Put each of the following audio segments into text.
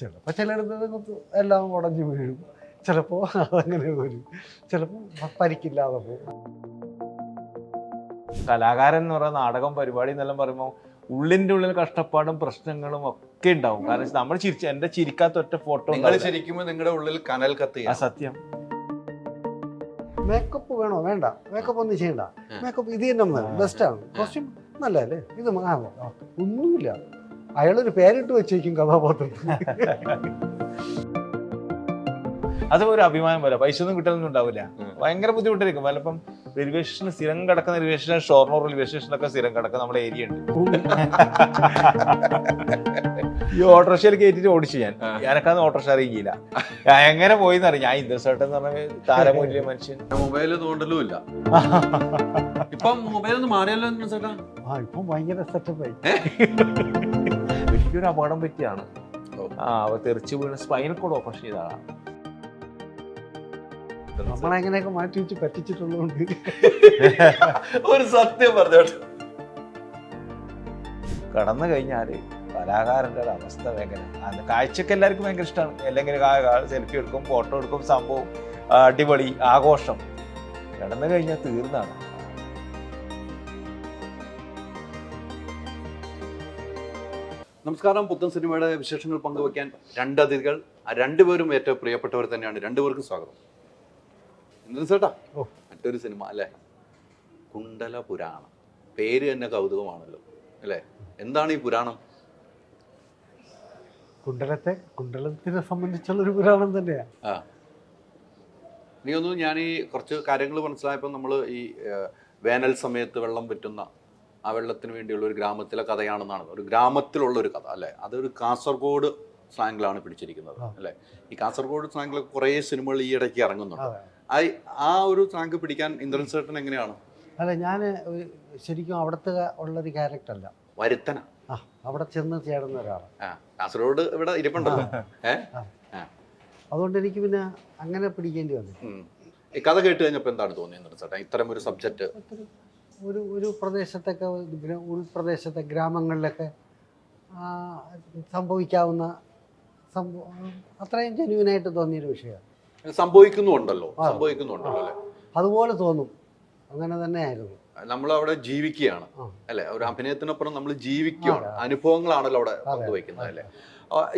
ചിലപ്പോൾ ചിലയിടത്ത് എല്ലാം ഉടഞ്ഞു വീഴും, ചിലപ്പോൾ അതങ്ങനെ വരും, ചിലപ്പോൾ പരിക്കില്ലാതെ പോകും. കലാകാരൻ എന്ന് പറയുന്ന നാടകം പരിപാടി എന്നെല്ലാം പറയുമ്പോൾ ഉള്ളിൻ്റെ ഉള്ളിൽ കഷ്ടപ്പാടും പ്രശ്നങ്ങളും ഒക്കെ ഉണ്ടാവും. കാരണം നമ്മൾ എൻ്റെ ചിരിക്കാത്ത ഒറ്റ ഫോട്ടോ ശരിക്കും നിങ്ങളുടെ ഉള്ളിൽ കനൽ കത്തുക. സത്യം. മേക്കപ്പ് വേണോ? വേണ്ട, മേക്കപ്പ് ഒന്നും ചെയ്യണ്ട. മേക്കപ്പ് ഇത് തന്നെ മതി, ബെസ്റ്റാണ്. കോസ്റ്റ്യൂം നല്ലതല്ലേ? ഇത് ഒന്നുമില്ല. അയാളൊരു പേരിട്ട് വെച്ചേക്കും കഥാപാത്രത്തിന്. അത് ഒരു അഭിമാനം പോലെ പൈസ ഒന്നും കിട്ടലൊന്നും ഉണ്ടാവില്ല. ഭയങ്കര ബുദ്ധിമുട്ടായിരിക്കും. പലപ്പം റെയിൽവേ സ്റ്റേഷനിൽ സ്ഥിരം കിടക്കുന്ന റെയിൽവേ സ്റ്റേഷൻ, ഷൊർണൂർ റെയിൽവേ സ്റ്റേഷനിലൊക്കെ സ്ഥിരം കിടക്കുന്ന നമ്മുടെ ഏരിയ ഉണ്ട്. ഈ ഓട്ടോറിക്ഷയിൽ കയറ്റിട്ട് ഓടിച്ചു ഞാനൊക്കെ ഓട്ടോറിക്ഷ അറിയില്ല. എങ്ങനെ പോയിന്ന് അറിയാം. ഞാൻ ഇന്ദ്രസേട്ടൻ എന്ന് പറഞ്ഞ താരമൂല്യ മനുഷ്യൻ. മൊബൈല് തോണ്ടലും ഇല്ല. ഇപ്പം മൊബൈൽ ഒന്ന് മാറിയല്ലോ ചേട്ടാ. ഇപ്പം ഭയങ്കര സെറ്റപ്പായി. വലിയൊരു അപകടം പറ്റിയാണ്. തെറിച്ച് വീണ് സ്പൈനൽ കോഡ് ഓപ്പറേഷൻ ചെയ്തതാണ്. നമ്മളെങ്ങനെയൊക്കെ മാറ്റി വെച്ച് പറ്റിച്ചിട്ടുള്ളതുകൊണ്ട് ഒരു സത്യം പറഞ്ഞോട്ടെ. കടന്നു കഴിഞ്ഞാല് കലാകാരന്റെ ഒരു അവസ്ഥ ഭയങ്കര. കാഴ്ചക്ക് എല്ലാവർക്കും ഭയങ്കര ഇഷ്ടമാണ്. അല്ലെങ്കിൽ സെൽഫി എടുക്കും, ഫോട്ടോ എടുക്കും, സംഭവം അടിപൊളി ആഘോഷം. കടന്നു കഴിഞ്ഞാൽ തീർന്നാണ്. നമസ്കാരം. പുത്തൻ സിനിമയുടെ വിശേഷങ്ങൾ പങ്കുവയ്ക്കാൻ രണ്ട് അതിഥികൾ. ആ രണ്ടുപേരും ഏറ്റവും പ്രിയപ്പെട്ടവർ തന്നെയാണ്. രണ്ടുപേർക്കും സ്വാഗതം. ഇന്ദ്രൻസേട്ടാ, മറ്റൊരു സിനിമ അല്ലേ, കുണ്ടല പുരാണം. പേര് തന്നെ കൗതുകമാണല്ലോ അല്ലേ? എന്താണ് ഈ പുരാണം? കുണ്ടലത്തിനെ സംബന്ധിച്ചുള്ളൊരു പുരാണം തന്നെയാണ്. എനിക്ക് തോന്നുന്നു ഞാൻ ഈ കുറച്ച് കാര്യങ്ങൾ മനസ്സിലായപ്പോൾ നമ്മൾ ഈ വേനൽ സമയത്ത് വെള്ളം പറ്റുന്ന ആ വെള്ളത്തിന് വേണ്ടിയുള്ള ഒരു ഗ്രാമത്തിലെ കഥയാണെന്നാണ്. ഒരു ഗ്രാമത്തിലുള്ള ഒരു കഥ അല്ലേ? അതൊരു കാസർഗോഡ് സ്ലാങ്ങിലാണ് പിടിച്ചിരിക്കുന്നത് അല്ലേ? ഈ കാസർഗോഡ് സ്ലാങ്ങിൽ കുറേ സിനിമകൾ ഈ ഇടയ്ക്ക് ഇറങ്ങുന്നുണ്ട്. ആ ഒരു സ്ലാങ് പിടിക്കാൻ ഇന്ദ്രൻസേട്ടൻ എങ്ങനെയാണ്? അല്ല, ഞാൻ ശരിക്കും അവിടുത്തെ ഉള്ളൊരു ക്യാരക്ടറല്ല, വരുത്തന. അവിടെ ചെന്ന് ചേർന്ന ഒരാളാണ്. കാസർഗോഡ് ഇവിടെ ഇരിപ്പുണ്ടല്ലോ. അതുകൊണ്ട് എനിക്ക് പിന്നെ അങ്ങനെ പിടിക്കേണ്ടി വന്നു. ഈ കഥ കേട്ട് കഴിഞ്ഞപ്പോൾ എന്താണ് തോന്നിയത് ഇന്ദ്രൻസേട്ടൻ? ഇത്തരം ഒരു സബ്ജക്റ്റ് ഒരു പ്രദേശത്തൊക്കെ, ഉൾപ്രദേശത്തെ ഗ്രാമങ്ങളിലൊക്കെ സംഭവിക്കാവുന്ന അത്രയും ജെന്യുവനായിട്ട് തോന്നിയൊരു വിഷയമാണ്. സംഭവിക്കുന്നുണ്ടല്ലോ അല്ലേ? അതുപോലെ തോന്നും. അങ്ങനെ തന്നെ ആയിരുന്നു. നമ്മൾ അവിടെ ജീവിക്കുകയാണ് അല്ലെ? ഒരു അഭിനയത്തിനപ്പുറം നമ്മൾ ജീവിക്കുകയാണ്. അനുഭവങ്ങളാണല്ലോ അവിടെ പങ്കുവയ്ക്കുന്നത് അല്ലേ?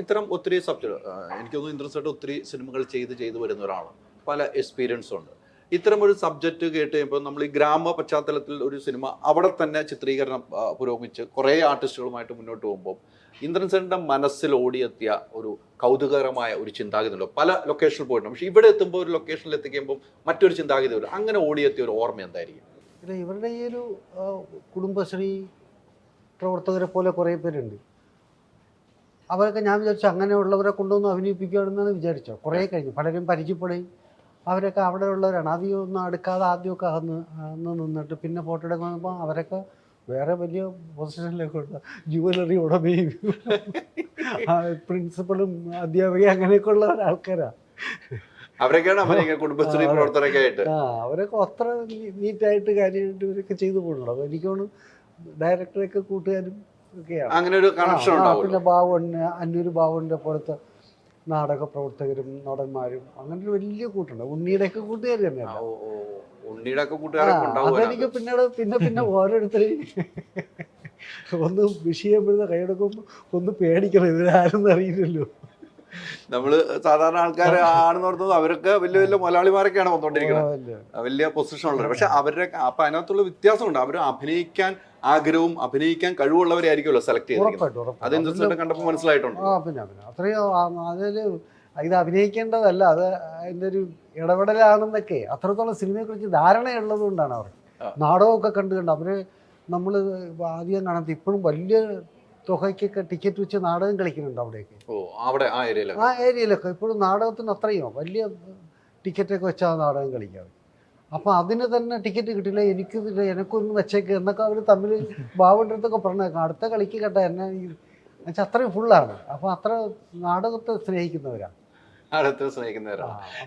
ഇത്തരം ഒത്തിരി സബ്ജക്ട് എനിക്ക് തോന്നുന്നു ഇന്ദ്രൻസേട്ടൻ ഒത്തിരി സിനിമകൾ ചെയ്ത് വരുന്ന ഒരാളാണ്. പല എക്സ്പീരിയൻസും ഉണ്ട്. ഇത്തരം ഒരു സബ്ജക്റ്റ് കേട്ട് കഴിയുമ്പോൾ നമ്മൾ ഈ ഗ്രാമ പശ്ചാത്തലത്തിൽ ഒരു സിനിമ അവിടെ തന്നെ ചിത്രീകരണം പുരോഗമിച്ച് കുറേ ആർട്ടിസ്റ്റുകളുമായിട്ട് മുന്നോട്ട് പോകുമ്പോൾ ഇന്ദ്രൻസേട്ടൻ്റെ മനസ്സിൽ ഓടിയെത്തിയ ഒരു കൗതുകകരമായ ഒരു ചിന്താഗതി ഉണ്ടല്ലോ. പല ലൊക്കേഷനിൽ പോയിട്ടുണ്ട്, പക്ഷെ ഇവിടെ എത്തുമ്പോൾ ഒരു ലൊക്കേഷനിൽ എത്തിക്കുമ്പോൾ മറ്റൊരു ചിന്താഗതി വരും. അങ്ങനെ ഓടിയെത്തിയ ഒരു ഓർമ്മ എന്തായിരിക്കും? ഇവരുടെ ഈ ഒരു കുടുംബശ്രീ പ്രവർത്തകരെ പോലെ കുറേ പേരുണ്ട്. അവരൊക്കെ ഞാൻ വിചാരിച്ചു അങ്ങനെയുള്ളവരെ കൊണ്ടുവന്ന് അഭിനയിപ്പിക്കുകയാണെന്നാണ് വിചാരിച്ചോ. കുറേ കഴിഞ്ഞു പലരും പരിചയപ്പെടുകയും അവരൊക്കെ അവിടെ ഉള്ളവരാണ്. ആദ്യം ഒന്നും അടുക്കാതെ ആദ്യമൊക്കെ അന്ന് നിന്നിട്ട് പിന്നെ ഫോട്ടോ എടുക്കാൻ വന്നപ്പോൾ അവരൊക്കെ വേറെ വലിയ പൊസിഷനിലേക്കുള്ള ജുവലറി ഉടമയും പ്രിൻസിപ്പളും അധ്യാപകയും അങ്ങനെയൊക്കെ ഉള്ള ആൾക്കാരാണ്. കുടുംബശ്രീ പ്രവർത്തനമൊക്കെ ആയിട്ട് അവരൊക്കെ അത്ര നീറ്റായിട്ട് കാര്യമായിട്ട് ഇവരൊക്കെ ചെയ്തു പോകുന്നുള്ളൂ. അപ്പോൾ എനിക്ക് തോന്നുന്നു ഡയറക്ടറൊക്കെ കൂട്ടുകാരും ഒക്കെയാണ്. അങ്ങനെ ഒരു കണക്ഷൻ ഉണ്ടാവും. പിന്നെ അന്നൂര് ബാബുവിൻ്റെ പോലത്തെ നാടക പ്രവർത്തകരും നടന്മാരും അങ്ങനെ ഒരു വലിയ കൂട്ടുണ്ട്. ഉണ്ണിയുടെയൊക്കെ കൂട്ടുകാർ തന്നെയാണ്. അതെനിക്ക് പിന്നെ ഓരോരുത്തരെയും ഒന്ന് വിഷയം എഴുത കൈയെടുക്കുമ്പോൾ ഒന്ന് പേടിക്കണം, ഇവരാരും അറിയില്ലല്ലോ. നമ്മള് സാധാരണ ആൾക്കാർ ആണെന്ന് പറഞ്ഞത് അവരൊക്കെ വലിയ വലിയ മലയാളിമാരൊക്കെയാണ് വന്നുകൊണ്ടിരിക്കുന്നത്, വലിയ പൊസിഷൻ ഉള്ളത്. പക്ഷെ അവരുടെ അപ്പൊ അതിനകത്തുള്ള വ്യത്യാസമുണ്ട്. അവർ അഭിനയിക്കാൻ ആഗ്രഹവും അഭിനയിക്കാൻ കഴിവുള്ളവരെ ആയിരിക്കുമല്ലോ സെലക്ട് ചെയ്തിരിക്കുന്നത്. അത് ഇൻട്രസ്റ്റ് കണ്ടപ്പോൾ മനസ്സിലായിട്ടുണ്ട്. പിന്നെ അത്രയോ അതിൽ ഇത് അഭിനയിക്കേണ്ടതല്ല, അത് അതിൻ്റെ ഒരു ഇടപെടലാണെന്നൊക്കെ അത്രത്തോളം സിനിമയെക്കുറിച്ച് ധാരണയുള്ളത് കൊണ്ടാണ്. അവർ നാടകമൊക്കെ കണ്ട് അവർ നമ്മൾ ആദ്യം കാണാത്ത ഇപ്പോഴും വലിയ തുകയ്ക്കൊക്കെ ടിക്കറ്റ് വെച്ച് നാടകം കളിക്കുന്നുണ്ട് അവിടെയൊക്കെ. ആ ഏരിയയിലൊക്കെ ഇപ്പോഴും നാടകത്തിന് അത്രയോ വലിയ ടിക്കറ്റൊക്കെ വെച്ചാൽ നാടകം കളിക്കാറ്. അപ്പോൾ അതിന് തന്നെ ടിക്കറ്റ് കിട്ടില്ല, എനിക്കിതില്ല, എനിക്കൊന്നും വെച്ചേക്ക് എന്നൊക്കെ അവർ തമ്മിൽ ബാബുവിൻ്റെ അടുത്തൊക്കെ പറഞ്ഞേക്കാം. അടുത്ത കളിക്ക് കേട്ട എന്നെ എന്നുവെച്ചാൽ അത്രയും ഫുള്ളാണ്. അപ്പോൾ അത്ര നാടകത്തെ സ്നേഹിക്കുന്നവരാണ്.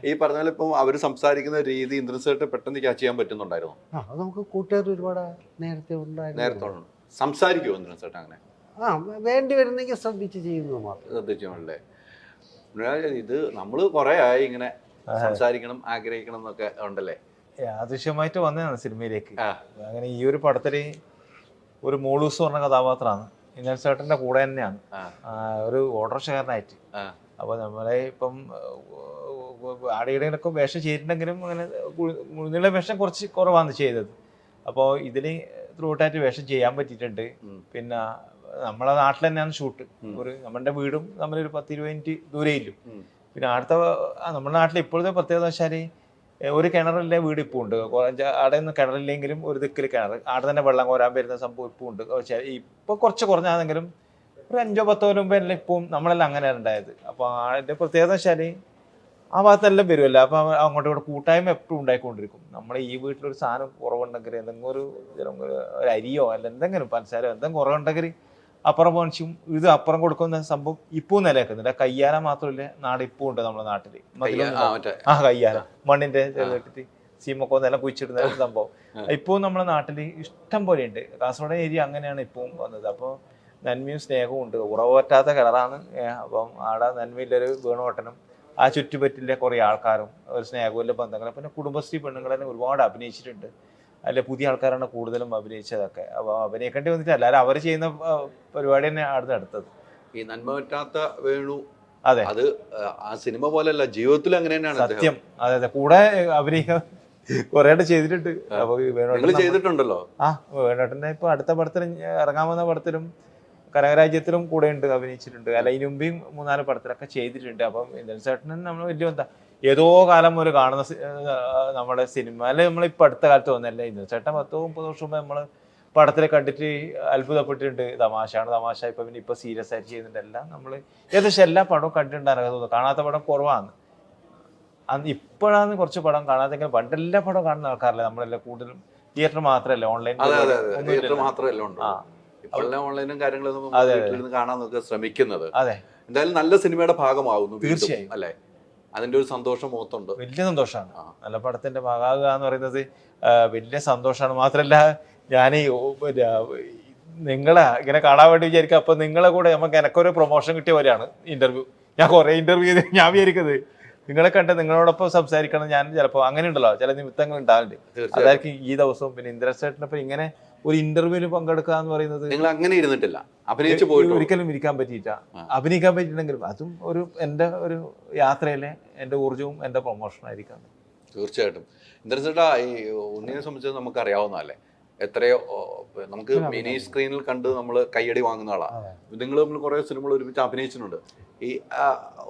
ഈ പറഞ്ഞാൽ ഇപ്പം അവർ സംസാരിക്കുന്ന രീതി ഇന്ദ്രൻസേട്ടൻ പെട്ടെന്ന് ക്യാച്ച് ചെയ്യാൻ പറ്റുന്നുണ്ടായിരുന്നു. അത് നമുക്ക് കൂട്ടുകാർ ഒരുപാട് നേരത്തെ ഉണ്ടായിരുന്നു. സംസാരിക്കുമോ ഇന്ദ്രൻസേട്ടൻ? അങ്ങനെ വേണ്ടി വരുന്നെങ്കിൽ ശ്രദ്ധിച്ച് ചെയ്യുന്നത് മാത്രം. ശ്രദ്ധിച്ചോളേ. ഇത് നമ്മള് കുറെ ആയി ഇങ്ങനെ സംസാരിക്കണം ആഗ്രഹിക്കണം എന്നൊക്കെ ഉണ്ടല്ലേ. യാദൃശ്യമായിട്ട് വന്നതാണ് സിനിമയിലേക്ക്. അങ്ങനെ ഈ ഒരു പടത്തില് ഒരു മോളൂസ് പറഞ്ഞ കഥാപാത്രമാണ്. ഇന്നൽ ചേട്ടന്റെ കൂടെ തന്നെയാണ്, ഒരു ഓട്ടോറിക്ഷക്കാരനായിട്ട്. അപ്പൊ നമ്മളെ ഇപ്പം ആടെയിടയിലൊക്കെ വേഷം ചെയ്തിട്ടുണ്ടെങ്കിലും അങ്ങനെ മുഴുന്നുള്ള വേഷം കുറച്ച് കുറവാണ് ചെയ്തത്. അപ്പോൾ ഇതിന് ത്രൂട്ടായിട്ട് വേഷം ചെയ്യാൻ പറ്റിയിട്ടുണ്ട്. പിന്നെ നമ്മളെ നാട്ടിൽ തന്നെയാണ് ഷൂട്ട്. നമ്മുടെ വീടും നമ്മളൊരു 10-20 മിനിറ്റ് ദൂരെ ഇല്ലും. പിന്നെ അടുത്ത നമ്മുടെ നാട്ടിൽ ഇപ്പോഴത്തെ പ്രത്യേകത വെച്ചാൽ ഒരു കിണറിലെ വീട് ഇപ്പോൾ ഉണ്ട്. അവിടെ നിന്ന് കിണറില്ലെങ്കിലും ഒരു ദിക്കിൽ കിണർ, അവിടെ തന്നെ വെള്ളം കോരാൻ വരുന്ന സംഭവം ഇപ്പോൾ ഉണ്ട്. ഇപ്പോൾ കുറച്ച് കുറഞ്ഞാണെങ്കിലും ഒരു 5-10 കൊല്ലം മുമ്പ് എല്ലാം ഇപ്പം നമ്മളെല്ലാം അങ്ങനെയാണ് ഉണ്ടായത്. അപ്പോൾ അതിൻ്റെ പ്രത്യേകത വെച്ചാൽ ആ ഭാഗത്തെല്ലാം വരുമല്ലോ. അപ്പം അങ്ങോട്ടും ഇവിടെ കൂട്ടായ്മ എപ്പോഴും ഉണ്ടായിക്കൊണ്ടിരിക്കും. നമ്മൾ ഈ വീട്ടിലൊരു സാധനം കുറവുണ്ടെങ്കിൽ എന്തെങ്കിലും ഒരു അരിയോ അല്ല എന്തെങ്കിലും പഞ്ചസാരോ എന്തെങ്കിലും കുറവുണ്ടെങ്കിൽ അപ്പുറം പോണിച്ചും ഇത് അപ്പുറം കൊടുക്കുന്ന സംഭവം ഇപ്പവും നിലനിൽക്കുന്നില്ല. കയ്യാല മാത്രമല്ല, നാട് ഇപ്പവും ഉണ്ട് നമ്മുടെ നാട്ടില്. കയ്യാല മണ്ണിന്റെ ചെറുതിട്ടിട്ട് സീമൊക്കെ നിലം കുഴിച്ചിടുന്ന സംഭവം ഇപ്പവും നമ്മുടെ നാട്ടില് ഇഷ്ടം പോലെ ഉണ്ട്. കാസർഗോഡ് ഏരിയ അങ്ങനെയാണ് ഇപ്പവും വന്നത്. അപ്പോൾ നന്മയും സ്നേഹവും ഉണ്ട്. ഉറവ് പറ്റാത്ത കിണറാണ്. അപ്പം ആടെ നന്മയിലൊരു വേണോട്ടനും ആ ചുറ്റുപറ്റിലെ കുറേ ആൾക്കാരും ഒരു സ്നേഹമില്ല ബന്ധങ്ങളും. പിന്നെ കുടുംബശ്രീ പെണ്ണുങ്ങളെ ഒരുപാട് അഭിനയിച്ചിട്ടുണ്ട്. അല്ലെ പുതിയ ആൾക്കാരാണ് കൂടുതലും അഭിനയിച്ചതൊക്കെ. അപ്പോൾ അഭിനയിക്കേണ്ടി വന്നിട്ട് എല്ലാവരും അവർ ചെയ്യുന്ന പരിപാടി തന്നെ ആണ് അടുത്തത്. ഈ നന്മ പറ്റാത്ത വേണു, അതെ, അത് ആ സിനിമ പോലെയല്ല, ജീവിതത്തിൽ അങ്ങനെ തന്നെയാണ് സത്യം. അതെ അതെ, കൂടെ അഭിനയിക്കാൻ കുറേ ചെയ്തിട്ടുണ്ട്. അപ്പൊ വേണു ചെയ്തിട്ടുണ്ടല്ലോ. വേണുട്ടന്റെ ഇപ്പൊ അടുത്ത പടത്തിലും ഇറങ്ങാവുന്ന പടത്തിലും കനകരാജ്യത്തിലും കൂടെ ഉണ്ട്, അഭിനയിച്ചിട്ടുണ്ട്. അല്ല ഇതിനു മുമ്പേയും 3-4 പടത്തിലൊക്കെ ചെയ്തിട്ടുണ്ട്. അപ്പം ഇന്ദ്രൻ ചേട്ടനും നമ്മൾ വലിയ എന്താ ഏതോ കാലം മുതൽ കാണുന്ന നമ്മുടെ സിനിമയില് നമ്മളിപ്പോൾ അടുത്ത കാലത്ത് വന്നല്ലേ. ഇന്ദ്രൻ ചേട്ടൻ 10-30 വർഷം മുമ്പ് നമ്മൾ പടത്തിൽ കണ്ടിട്ട് അത്ഭുതപ്പെട്ടിട്ടുണ്ട്. തമാശയാണ് തമാശ. ഇപ്പൊ പിന്നെ ഇപ്പൊ സീരിയസ് ആയിട്ട് ചെയ്യുന്നുണ്ട്. എല്ലാം നമ്മൾ ഏകദേശം എല്ലാ പടവും കണ്ടിട്ടുണ്ടാകും. തോന്നുന്നു കാണാത്ത പടം കുറവാണ്. ഇപ്പോഴാണ് കുറച്ച് പടം കാണാത്തെങ്കിലും പണ്ടെല്ലാ പടവും കാണുന്ന ആൾക്കാരല്ലേ നമ്മളെല്ലാം. കൂടുതലും തിയേറ്റർ മാത്രമല്ല, ഓൺലൈൻ മാത്രമല്ല ഓൺലൈനും കാര്യങ്ങളും കാണാൻ നോക്കുക ശ്രമിക്കുന്നത്. എന്തായാലും നല്ല സിനിമയുടെ ഭാഗമാകുന്നു തീർച്ചയായും അല്ലെ. അതിന്റെ ഒരു സന്തോഷം മുഖത്തുണ്ട്. വലിയ സന്തോഷമാണ്. നല്ല പടത്തിന്റെ ഭാഗമാകുക എന്ന് പറയുന്നത് വലിയ സന്തോഷമാണ്. മാത്രല്ല ഞാൻ നിങ്ങളെ ഇങ്ങനെ കാണാൻ വേണ്ടി വിചാരിക്കുക. അപ്പൊ നിങ്ങളെ കൂടെ നമുക്ക് എനക്കൊരു പ്രൊമോഷൻ കിട്ടിയ പോലെയാണ് ഇന്റർവ്യൂ. ഞാൻ കുറെ ഇന്റർവ്യൂ ചെയ്ത് ഞാൻ വിചാരിക്കുന്നത് നിങ്ങളെ കണ്ട് നിങ്ങളോടൊപ്പം സംസാരിക്കണം. ഞാൻ ചിലപ്പോൾ അങ്ങനെ ഉണ്ടല്ലോ, ചില നിമിത്തങ്ങൾ ഉണ്ടാവില്ലേ. അതായിരിക്കും ഈ ദിവസവും. പിന്നെ ഇന്ദ്രസേട്ടനൊപ്പം ഇങ്ങനെ ഒരു ഇന്റർവ്യൂവിൽ പങ്കെടുക്കുക എന്ന് പറയുന്നത് നിങ്ങൾ അങ്ങനെ ഇരുന്നിട്ടില്ല, അഭിനയിച്ചു പോയിട്ട് ഒരിക്കലും ഇരിക്കാൻ പറ്റിയിട്ട. അഭിനയിക്കാൻ പറ്റിയിട്ടുണ്ടെങ്കിലും അതും ഒരു എൻ്റെ ഒരു യാത്രയിലെ എൻ്റെ ഊർജ്ജവും എൻ്റെ പ്രൊമോഷനും ആയിരിക്കാം. തീർച്ചയായിട്ടും. ഇന്ദ്രസേട്ടാ, ഈ ഉണ്ണിയെ സംബന്ധിച്ച് നമുക്ക് അറിയാവുന്നതല്ലേ, എത്രയോ നമുക്ക് മിനി സ്ക്രീനിൽ കണ്ട് നമ്മൾ കയ്യടി വാങ്ങുന്ന ആളാണ്. നിങ്ങൾ നമ്മൾ കുറെ സിനിമകൾ ഒരുമിച്ച് അഭിനയിച്ചിട്ടുണ്ട്. ഈ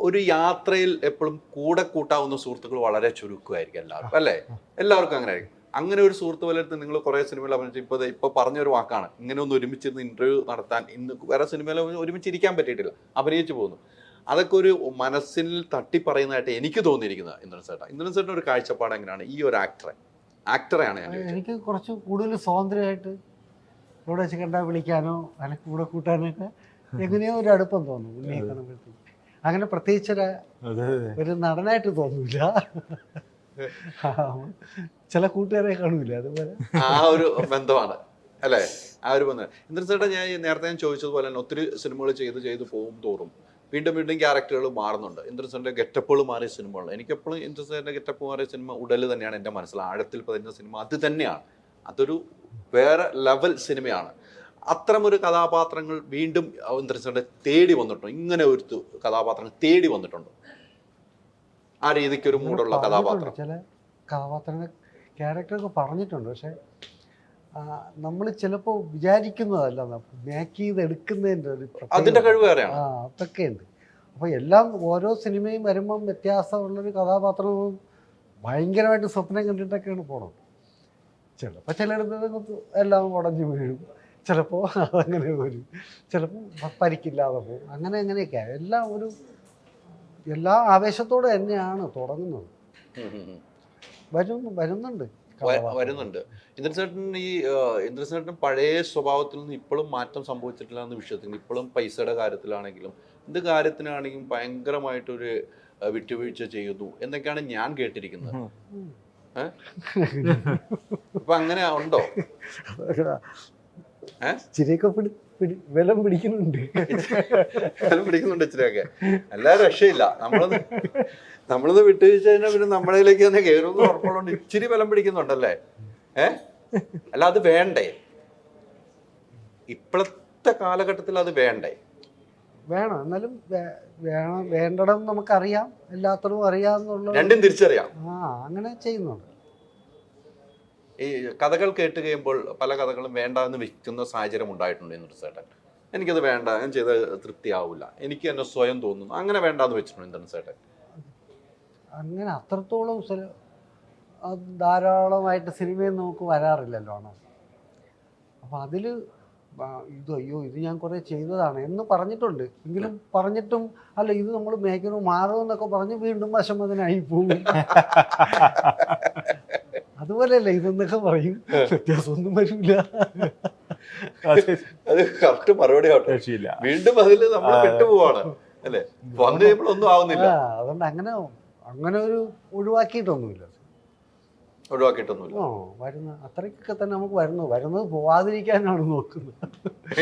ഒരു യാത്രയിൽ എപ്പോഴും കൂടെ കൂട്ടാവുന്ന സുഹൃത്തുക്കൾ വളരെ ചുരുക്കമായിരിക്കും എല്ലാവർക്കും അല്ലേ. എല്ലാവർക്കും അങ്ങനെ ആയിരിക്കും. അങ്ങനെ ഒരു സുഹൃത്ത് വലത്ത് നിങ്ങൾ കുറേ സിനിമകൾ അഭിനയിച്ചു. ഇപ്പൊ പറഞ്ഞൊരു വാക്കാണ്, ഇങ്ങനെ ഒന്ന് ഒരുമിച്ചിരുന്ന് ഇന്റർവ്യൂ നടത്താൻ ഇന്ന് വേറെ സിനിമയിൽ ഒരുമിച്ചിരിക്കാൻ പറ്റിയിട്ടില്ല, അഭിനയിച്ചു പോകുന്നു. അതൊക്കെ ഒരു മനസ്സിൽ തട്ടി പറയുന്നതായിട്ട് എനിക്ക് തോന്നിയിരിക്കുന്നത്. ഇന്ദ്രൻ ചേട്ടൻ ഒരു കാഴ്ചപ്പാട് എങ്ങനെയാണ് ഈ ഒരു ആക്ടറെയാണ് ഞാൻ എനിക്ക് കുറച്ച് കൂടുതൽ സ്വാതന്ത്ര്യമായിട്ട് ഇവിടെ വെച്ച് കണ്ടാൽ വിളിക്കാനോ അല്ലെങ്കിൽ കൂടെ കൂട്ടാനൊക്കെ എങ്ങനെയോ ഒരു അടുപ്പം തോന്നും ഉണ്ണിയെ കാണുമ്പോഴത്തേക്ക്. അങ്ങനെ പ്രത്യേകിച്ച് ഒരു നടനായിട്ട് തോന്നില്ല. ചില കൂട്ടുകാരെ കാണൂല, അതുപോലെ ആ ഒരു ബന്ധമാണ് അല്ലേ. ആ ഒരു ബന്ധം. ഇന്ദ്രൻ ചേട്ടാ, ഞാൻ നേരത്തെ ചോദിച്ചതുപോലെ തന്നെ ഒത്തിരി സിനിമകൾ ചെയ്ത് പോകും തോറും വീണ്ടും ക്യാരക്ടറുകൾ മാറുന്നുണ്ട്. ഇന്ദ്രൻ ചേട്ടൻ്റെ ഗെറ്റപ്പുകൾ മാറിയ സിനിമകൾ. എനിക്കെപ്പോഴും ഇന്ദ്രൻ ചേട്ടൻ്റെ ഗെറ്റപ്പ് മാറിയ സിനിമ ഉടൽ തന്നെയാണ് എൻ്റെ മനസ്സിൽ ആഴത്തിൽ പതിഞ്ഞ സിനിമ. അത് തന്നെയാണ്, അതൊരു വേറെ ലെവൽ സിനിമയാണ്. അത്തരമൊരു കഥാപാത്രങ്ങൾ വീണ്ടും ഇന്ദ്രൻ ചേട്ടനെ തേടി വന്നിട്ടുണ്ടോ? ഇങ്ങനെ ഒരു കഥാപാത്രങ്ങൾ തേടി വന്നിട്ടുണ്ടോ? ആ രീതിക്ക് ഒരു മൂടുള്ള കഥാപാത്രം. ചില കഥാപാത്രങ്ങൾ ക്യാരക്ടറൊക്കെ പറഞ്ഞിട്ടുണ്ട്. പക്ഷെ നമ്മൾ ചിലപ്പോൾ വിചാരിക്കുന്നതല്ല, മേക്ക് ചെയ്തെടുക്കുന്നതിൻ്റെ ഒരു അതിന്റെ കഴിവ് വേറെയാണ്. അതൊക്കെ ഉണ്ട്. അപ്പോൾ എല്ലാം ഓരോ സിനിമയും വരുമ്പം വ്യത്യാസമുള്ളൊരു കഥാപാത്രവും ഭയങ്കരമായിട്ട് സ്വപ്നം കണ്ടിട്ടൊക്കെയാണ് പോണത്. ചിലപ്പോൾ ചിലയിടത്ത് എല്ലാം ഉടഞ്ഞു വീഴും, ചിലപ്പോൾ അതങ്ങനെ വരും, ചിലപ്പോൾ പരിക്കില്ലാതെ പോകും. അങ്ങനെയൊക്കെയാണ് എല്ലാം എല്ലാ ആവേശത്തോടെ തന്നെയാണ് തുടങ്ങുന്നത്. വരുന്നുണ്ട്. ഇന്ദ്രൻ ചേട്ടൻ പഴയ സ്വഭാവത്തിൽ നിന്ന് ഇപ്പോഴും മാറ്റം സംഭവിച്ചിട്ടില്ല എന്ന വിഷയത്തിൽ. ഇപ്പോഴും പൈസയുടെ കാര്യത്തിലാണെങ്കിലും എന്ത് കാര്യത്തിനാണെങ്കിലും ഭയങ്കരമായിട്ടൊരു വിട്ടുവീഴ്ച ചെയ്യുന്നു എന്നൊക്കെയാണ് ഞാൻ കേട്ടിരിക്കുന്നത്. അപ്പൊ അങ്ങനെ ഉണ്ടോ? ചിരിയൊക്കെ ബലം പിടിക്കുന്നുണ്ട്. ബലം പിടിക്കുന്നുണ്ട് ഇച്ചിരിയൊക്കെ. എല്ലാ രക്ഷയില്ല. നമ്മളൊന്ന് വിട്ടുവീഴ്ച കഴിഞ്ഞാൽ പിന്നെ നമ്മളിലേക്ക് തന്നെ കയറുമെന്ന് ഉറപ്പുള്ളതുകൊണ്ട് ഇച്ചിരി ബലം പിടിക്കുന്നുണ്ടല്ലേ? അല്ല, അത് വേണ്ടേ? ഇപ്പോഴത്തെ കാലഘട്ടത്തിൽ അത് വേണ്ടേ? വേണം. എന്നാലും വേണം, വേണ്ടതും നമുക്കറിയാം, എല്ലാത്തതും അറിയാമെന്നുള്ള രണ്ടും തിരിച്ചറിയാം. അങ്ങനെ ചെയ്യുന്നുണ്ട്. ഈ കഥകൾ കേട്ട് കഴിയുമ്പോൾ പല കഥകളും വേണ്ട എന്ന് വെക്കുന്ന സാഹചര്യം ഉണ്ടായിട്ടുണ്ട് ഇന്ദ്രൻസേട്ടൻ. എനിക്കത് വേണ്ട, ഞാൻ ചെയ്ത തൃപ്തിയാവില്ല, എനിക്ക് തന്നെ സ്വയം തോന്നുന്നു, അങ്ങനെ വേണ്ടാന്ന് വെച്ചിട്ടുണ്ട് ഇന്ദ്രൻസേട്ടൻ? അങ്ങനെ അത്രത്തോളം ധാരാളമായിട്ട് സിനിമയിൽ നമുക്ക് വരാറില്ലല്ലോ ആണ്. അപ്പം അതിൽ അയ്യോ ഇത് ഞാൻ കുറേ ചെയ്തതാണ് എന്ന് പറഞ്ഞിട്ടുണ്ട്. എങ്കിലും പറഞ്ഞിട്ടും അല്ല ഇത് നമ്മൾ മേഖല മാറുമെന്നൊക്കെ പറഞ്ഞ് വീണ്ടും വശമതിനായി പോകും. അതുപോലെയല്ലേ ഇതെന്നൊക്കെ പറയും, വ്യത്യാസമൊന്നും വരില്ല. അത് കറക്റ്റ് മറുപടി ആവട്ടെ. വീണ്ടും അതിൽ നമ്മൾ പെട്ടുപോവാണ് അല്ലേ? വന്നു കഴിയുമ്പോൾ ഒന്നും ആവുന്നില്ല. അതുകൊണ്ട് അങ്ങനെ ഒരു ഒഴിവാക്കിയിട്ടൊന്നുമില്ല. വരുന്ന അത്രയ്ക്കൊക്കെ തന്നെ നമുക്ക് വരുന്നത് പോവാതിരിക്കാനാണ് നോക്കുന്നത്.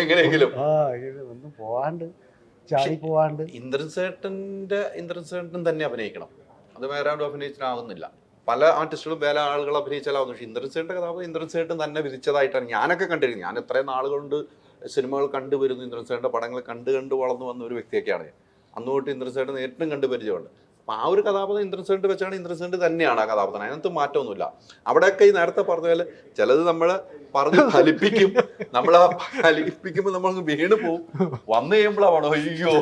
എങ്ങനെയെങ്കിലും ഒന്നും പോവാണ്ട് ചാടി പോവാണ്ട്. ഇന്ദ്രൻസേട്ടൻ തന്നെ അഭിനയിക്കണം, അത് വേറെ ആരും അഭിനയിച്ചാകുന്നില്ല. പല ആർട്ടിസ്റ്റുകളും വേറെ ആളുകൾ അഭിനയിച്ചാലാവുന്നു. പക്ഷെ ഇന്ദ്രൻസേട്ടൻ്റെ കഥാപാത്രം ഇന്ദ്രൻസേട്ടൻ തന്നെ വിധിച്ചതായിട്ടാണ് ഞാനൊക്കെ കണ്ടിരിക്കുന്നത്. ഞാൻ എത്രയും നാളുകൊണ്ട് സിനിമകൾ കണ്ടുവരുന്നു, ഇന്ദ്രൻസേട്ടൻ്റെ പടങ്ങൾ കണ്ട് വളർന്നു വന്ന ഒരു വ്യക്തിയൊക്കെയാണ് ഞാൻ. അന്ന് തൊട്ട് ഇന്ദ്രൻസേട്ടൻ നേരിട്ടും കണ്ടുപരിചയമുണ്ട്. അപ്പം ആ ഒരു കഥാപാത്രം ഇന്ദ്രൻസേട്ടൻ വെച്ചാണ് ഇന്ദ്രൻസേട്ടൻ തന്നെയാണ് ആ കഥാപാത്രം. അതിനകത്ത് മാറ്റമൊന്നുമില്ല. അവിടെയൊക്കെ ഈ നേരത്തെ പറഞ്ഞ പോലെ ചിലത് നമ്മളെ പറഞ്ഞ് ഫലിപ്പിക്കും, നമ്മളെ ഫലിപ്പിക്കുമ്പോൾ നമ്മൾക്ക് വീണ് പോവും. വന്നു കഴിയുമ്പോഴാണോ അയ്യോ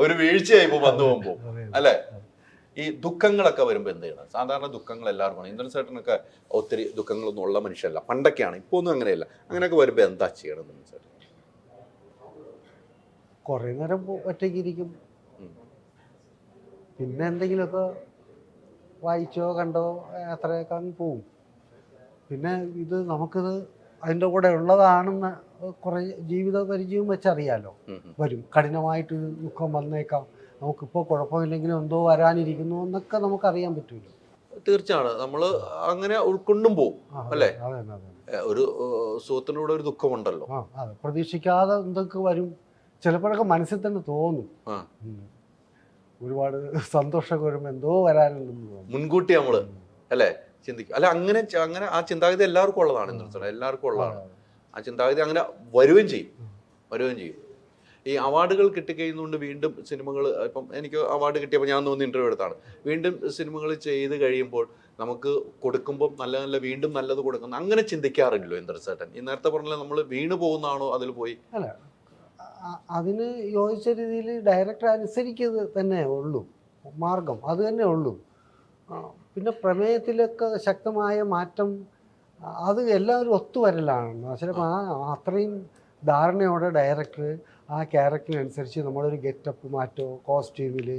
ഒരു വീഴ്ചയായി ഇപ്പോൾ വന്നു പോകുമ്പോൾ അല്ലേ? ഈ ദുഃഖങ്ങളൊക്കെ വരുമ്പോൾ എന്ത് ചെയ്യണം? സാധാരണ ദുഃഖങ്ങൾ എല്ലാവർക്കും, ഇന്ദ്രൻസേട്ടനൊക്കെ ഒത്തിരി ദുഃഖങ്ങളൊന്നും ഉള്ള മനുഷ്യരല്ല, പണ്ടൊക്കെയാണ്, ഇപ്പോൾ ഒന്നും അങ്ങനെയല്ല. അങ്ങനെയൊക്കെ വരുമ്പോൾ എന്താ ചെയ്യണം ഇന്ദ്രൻസേട്ടൻ? കുറേ നേരം ഒറ്റയ്ക്കിരിക്കും, പിന്നെ എന്തെങ്കിലുമൊക്കെ വായിച്ചോ കണ്ടോ അത്രയൊക്കെ അങ്ങ് പോവും. പിന്നെ ഇത് നമുക്കിത് അതിൻ്റെ കൂടെ ഉള്ളതാണെന്ന് കുറേ ജീവിത പരിചയവും വെച്ചറിയാലോ. വരും, കഠിനമായിട്ട് ദുഃഖം വന്നേക്കാം, നമുക്കിപ്പോൾ കുഴപ്പമില്ലെങ്കിലും എന്തോ വരാനിരിക്കുന്നു എന്നൊക്കെ നമുക്കറിയാൻ പറ്റുമല്ലോ. തീർച്ചയാണ് നമ്മൾ അങ്ങനെ ഉൾക്കൊണ്ടും പോവും അല്ലേ? ഒരു സുഹൃത്തിനൂടെ ഒരു ദുഃഖമുണ്ടല്ലോ, അതെ, പ്രതീക്ഷിക്കാതെ എന്തൊക്കെ വരും. ചിലപ്പോഴൊക്കെ മനസ്സിൽ തന്നെ തോന്നും ഒരുപാട് സന്തോഷമൊക്കെ വരുമ്പോൾ എന്തോ വരാനുണ്ടെന്ന് തോന്നും. മുൻകൂട്ടി നമ്മള് അല്ലേ ചിന്തിക്കും. അല്ല, അങ്ങനെ ആ ചിന്താഗതി എല്ലാവർക്കും ഉള്ളതാണ് ഇന്ദ്രൻസേട്ടൻ, എല്ലാവർക്കും ഉള്ളതാണ് ആ ചിന്താഗതി. അങ്ങനെ വരികയും ചെയ്യും. ഈ അവാർഡുകൾ കിട്ടിക്കഴിയുന്നതുകൊണ്ട് വീണ്ടും സിനിമകൾ, ഇപ്പം എനിക്ക് അവാർഡ് കിട്ടിയപ്പോൾ ഞാൻ തോന്നുന്നു ഇന്റർവ്യൂ എടുത്താണ്, വീണ്ടും സിനിമകൾ ചെയ്ത് കഴിയുമ്പോൾ നമുക്ക് കൊടുക്കുമ്പോൾ നല്ല വീണ്ടും നല്ലത് കൊടുക്കുന്നു, അങ്ങനെ ചിന്തിക്കാറില്ലല്ലോ ഇന്ദ്രൻസേട്ടൻ? ഈ നേരത്തെ പറഞ്ഞാൽ നമ്മൾ വീണു പോകുന്നതാണോ അതിൽ പോയി? അല്ല, അതിന് യോജിച്ച രീതിയിൽ ഡയറക്ടർ അനുസരിക്കുന്നത് തന്നെ ഉള്ളൂ മാർഗം, അത് തന്നെ ഉള്ളൂ. പിന്നെ പ്രമേയത്തിലൊക്കെ ശക്തമായ മാറ്റം അത് എല്ലാവരും ഒത്തുവരലാണ്. ചിലപ്പോൾ അത്രയും ധാരണയോടെ ഡയറക്ടർ ആ ക്യാരക്ടറിനനുസരിച്ച് നമ്മളൊരു ഗെറ്റപ്പ് മാറ്റോ കോസ്റ്റ്യൂമിൽ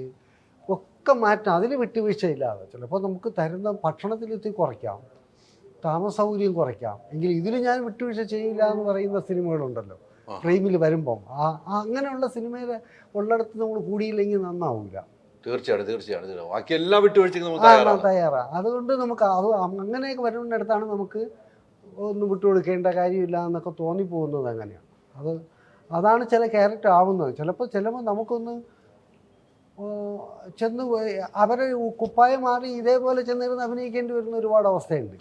ഒക്കെ മാറ്റം, അതിൽ വിട്ടുവീഴ്ചയില്ലാതെ. ചിലപ്പോൾ നമുക്ക് തരുന്ന ഭക്ഷണത്തിലെത്തി കുറയ്ക്കാം, താമസ സൗകര്യം കുറയ്ക്കാം, എങ്കിൽ ഇതിൽ ഞാൻ വിട്ടുവീഴ്ച ചെയ്യില്ല എന്ന് പറയുന്ന സിനിമകളുണ്ടല്ലോ ഫ്രെയിമിൽ വരുമ്പം. അങ്ങനെയുള്ള സിനിമയിൽ ഉള്ളിടത്ത് നമ്മൾ കൂടിയില്ലെങ്കിൽ നന്നാവില്ല. തീർച്ചയായിട്ടും ബാക്കി എല്ലാ വിട്ടുവീഴ്ചയ്ക്കും തയ്യാറാണ്. അതുകൊണ്ട് നമുക്ക് അത് അങ്ങനെയൊക്കെ വരുന്നിടത്താണ് നമുക്ക് ഒന്ന് വിട്ടുകൊടുക്കേണ്ട കാര്യമില്ല എന്നൊക്കെ തോന്നിപ്പോകുന്നത്. അങ്ങനെയാണ് അതാണ് ചില ക്യാരക്ടർ ആവുന്നത്. ചിലപ്പോൾ നമുക്കൊന്ന് ചെന്ന് അവരെ കുപ്പായം മാറി ഇതേപോലെ ചെന്നിരുന്ന് അഭിനയിക്കേണ്ടി വരുന്ന ഒരുപാട് അവസ്ഥയുണ്ട്.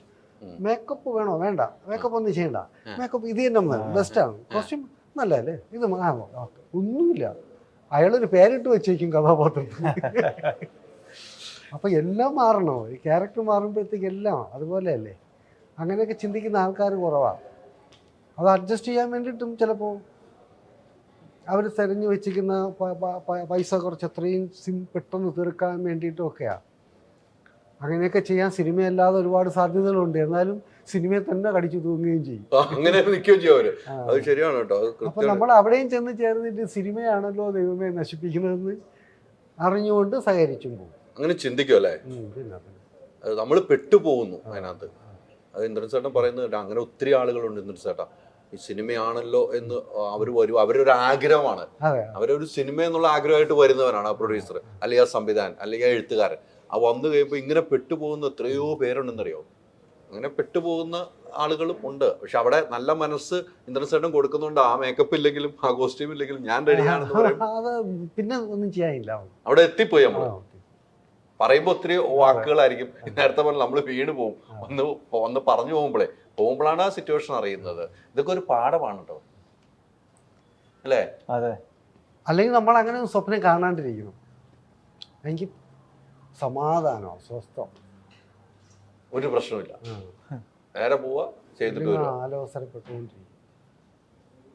മേക്കപ്പ് വേണോ? വേണ്ട, മേക്കപ്പ് ഒന്നും ചെയ്യണ്ട, മേക്കപ്പ് ഇത് തന്നെ മതി, ബെസ്റ്റാണ്, കോസ്റ്റ്യൂം നല്ലതല്ലേ, ഇത് ഒന്നുമില്ല. അയാളൊരു പേരിട്ട് വെച്ചേക്കും കഥാപാത്രത്തിന്. അപ്പം എല്ലാം മാറണോ? ഈ ക്യാരക്ടർ മാറുമ്പോഴത്തേക്ക് എല്ലാം അതുപോലെയല്ലേ? അങ്ങനെയൊക്കെ ചിന്തിക്കുന്ന ആൾക്കാർ കുറവാണ്. അത് അഡ്ജസ്റ്റ് ചെയ്യാൻ വേണ്ടിയിട്ടും ചിലപ്പോൾ അവർ തിരഞ്ഞു വെച്ചിരിക്കുന്ന പൈസ കുറച്ച് എത്രയും പെട്ടെന്ന് തീർക്കാൻ വേണ്ടിയിട്ടുമൊക്കെയാണ്. അങ്ങനെയൊക്കെ ചെയ്യാൻ സിനിമയല്ലാതെ ഒരുപാട് സാധ്യതകളുണ്ട്. എന്നാലും സിനിമയെ തന്നെ കടിച്ചു തൂങ്ങുകയും ചെയ്യും. അപ്പൊ നമ്മൾ അവിടെയും ചെന്ന് ചേർന്നിട്ട് സിനിമയാണല്ലോ ദൈവമേ നശിപ്പിക്കുന്നതെന്ന് അറിഞ്ഞുകൊണ്ട് സഹകരിച്ചും പോകും. അങ്ങനെ ചിന്തിക്കും അല്ലേ? നമ്മൾ പെട്ടുപോകുന്നു അതിനകത്ത്. അത് ഇന്ദ്രൻസേട്ടൻ പറയുന്നത് അങ്ങനെ ഒത്തിരി ആളുകളുണ്ട്. ഇന്ദ്രൻസേട്ടാ ഈ സിനിമയാണല്ലോ എന്ന് അവരൊരു ആഗ്രഹമാണ്, അവരൊരു സിനിമ എന്നുള്ള ആഗ്രഹമായിട്ട് വരുന്നവരാണ് ആ പ്രൊഡ്യൂസർ അല്ലെങ്കിൽ ആ സംവിധാനം അല്ലെങ്കിൽ ആ എഴുത്തുകാരൻ. ആ വന്നു കഴിയുമ്പോൾ ഇങ്ങനെ പെട്ടുപോകുന്ന എത്രയോ പേരുണ്ടെന്നറിയോ? അങ്ങനെ പെട്ടുപോകുന്ന ആളുകളും ഉണ്ട്. പക്ഷെ അവിടെ നല്ല മനസ്സ് ഇന്ദ്രൻസേട്ടൻ കൊടുക്കുന്നുണ്ട്. ആ മേക്കപ്പ് ഇല്ലെങ്കിലും ആ കോസ്റ്റ്യൂം ഇല്ലെങ്കിലും ഞാൻ റെഡിയാണെന്ന് പറയും. അത് പിന്നെ ഒന്നും ചെയ്യാനില്ല. അവിടെ എത്തിപ്പോയി നമ്മൾ. പറയുമ്പോൾ ഒത്തിരി വാക്കുകളായിരിക്കും. നേരത്തെ പോലെ നമ്മൾ വീണ് പോകും. ഒന്ന് പറഞ്ഞു പോകുമ്പോഴാണ് ആ സിറ്റുവേഷൻ അറിയുന്നത്. ഇതൊക്കെ ഒരു പാഠമാണ് കേട്ടോ, അല്ലേ? അതെ. അല്ലെങ്കിൽ നമ്മൾ അങ്ങനെ ഒരു സ്വപ്നം കാണാണ്ടിരിക്കണം. എനിക്ക് സമാധാനമോ സ്വസ്ഥം, ഒരു പ്രശ്നമില്ല. നേരെ പോവാ, ചെയ്തിട്ട് വരിക. ആലോചനപ്പെട്ടുകൊണ്ടിരിക്കും.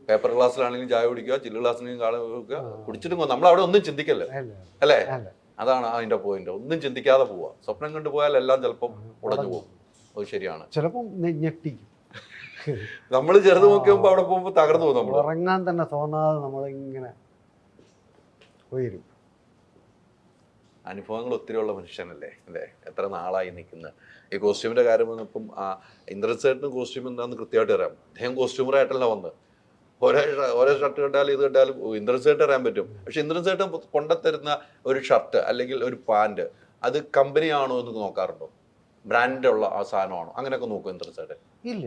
പേപ്പർ ഗ്ലാസ്സിലാണെങ്കിലും ചായ കുടിക്കുക, ചില്ല് ഗ്ലാസ്സിലാണെങ്കിലും കാള കുടിക്കുക, കുടിച്ചിട്ട് നമ്മൾ അവിടെ ഒന്നും ചിന്തിക്കല്ലേ, അല്ലേ? അതാണ് അതിന്റെ പോയിന്റ്. ഒന്നും ചിന്തിക്കാതെ പോവാ. സ്വപ്നം കണ്ടു പോയാൽ എല്ലാം ചിലപ്പം ഉടഞ്ഞു പോകും. അത് ശരിയാണ്. ചിലപ്പം ഞെട്ടിക്കും. നമ്മൾ ചെറുത് നോക്കിയപ്പോ അവിടെ പോകുമ്പോ തകർന്നു പോകും. നമ്മൾ ഉറങ്ങാൻ തന്നെ തോന്നാതെ നമ്മളിങ്ങനെ ഉയരും. അനുഭവങ്ങൾ ഒത്തിരി ഉള്ള മനുഷ്യനല്ലേ, അല്ലേ? എത്ര നാളായി നിൽക്കുന്നത്. ഈ കോസ്റ്റ്യൂമിന്റെ കാര്യം വന്നപ്പം ഇന്ദ്രൻസേട്ടന് കോസ്റ്റ്യൂം എന്താണെന്ന് കൃത്യമായിട്ട് അറിയാം. അദ്ദേഹം കോസ്റ്റ്യൂമറായിട്ടല്ല വന്ന് ഓരോ ഷർട്ട് കണ്ടാലും ഇത് കണ്ടാലും ഇന്ദ്രൻസേട്ടൻ അറിയാൻ പറ്റും. പക്ഷെ ഇന്ദ്രൻസേട്ടൻ കൊണ്ടുത്തരുന്ന ഒരു ഷർട്ട് അല്ലെങ്കിൽ ഒരു പാൻറ് അത് കമ്പനി ആണോ എന്ന് നോക്കാറുണ്ടോ? ബ്രാൻഡുള്ള ആ സാധനമാണോ? അങ്ങനെയൊക്കെ നോക്കും ഇന്ദ്രൻസേട്ടൻ? ഇല്ല,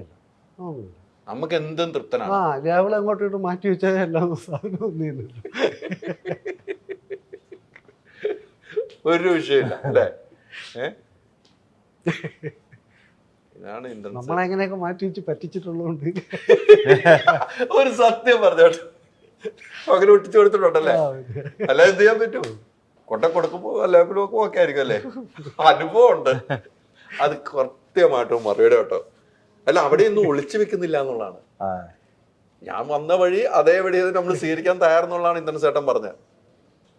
നമുക്ക് എന്തും തൃപ്തനാണ്. രാവിലെ അങ്ങോട്ട് മാറ്റി വെച്ചാൽ എല്ലാ സാധനവും ഒരു വിഷയമില്ല, അല്ലേ? ഇതാണ് ഇന്ദ്രൻസേട്ടൻ. നമ്മളെങ്ങനെയൊക്കെ മാറ്റി വെച്ച് പറ്റിച്ചിട്ടുള്ളതുകൊണ്ട് ഒരു സത്യം പറഞ്ഞോട്ടെ, അങ്ങനെ ഒട്ടിച്ചു കൊടുത്തിട്ടുണ്ടല്ലേ? അല്ല എന്ത് ചെയ്യാൻ പറ്റും? കൊടുക്കുമ്പോ ലേബിലൊക്കെ ഒക്കെ ആയിരിക്കും, അല്ലേ? അനുഭവം ഉണ്ട്. അത് കൃത്യമായിട്ടും മറുപടി കേട്ടോ. അല്ല, അവിടെ ഒന്നും ഒളിച്ചു വെക്കുന്നില്ല എന്നുള്ളതാണ്. ഞാൻ വന്ന വഴി അതേ വഴി നമ്മൾ സ്വീകരിക്കാൻ തയ്യാറെന്നുള്ളതാണ് ഇന്ദ്രൻസേട്ടൻ പറഞ്ഞത്.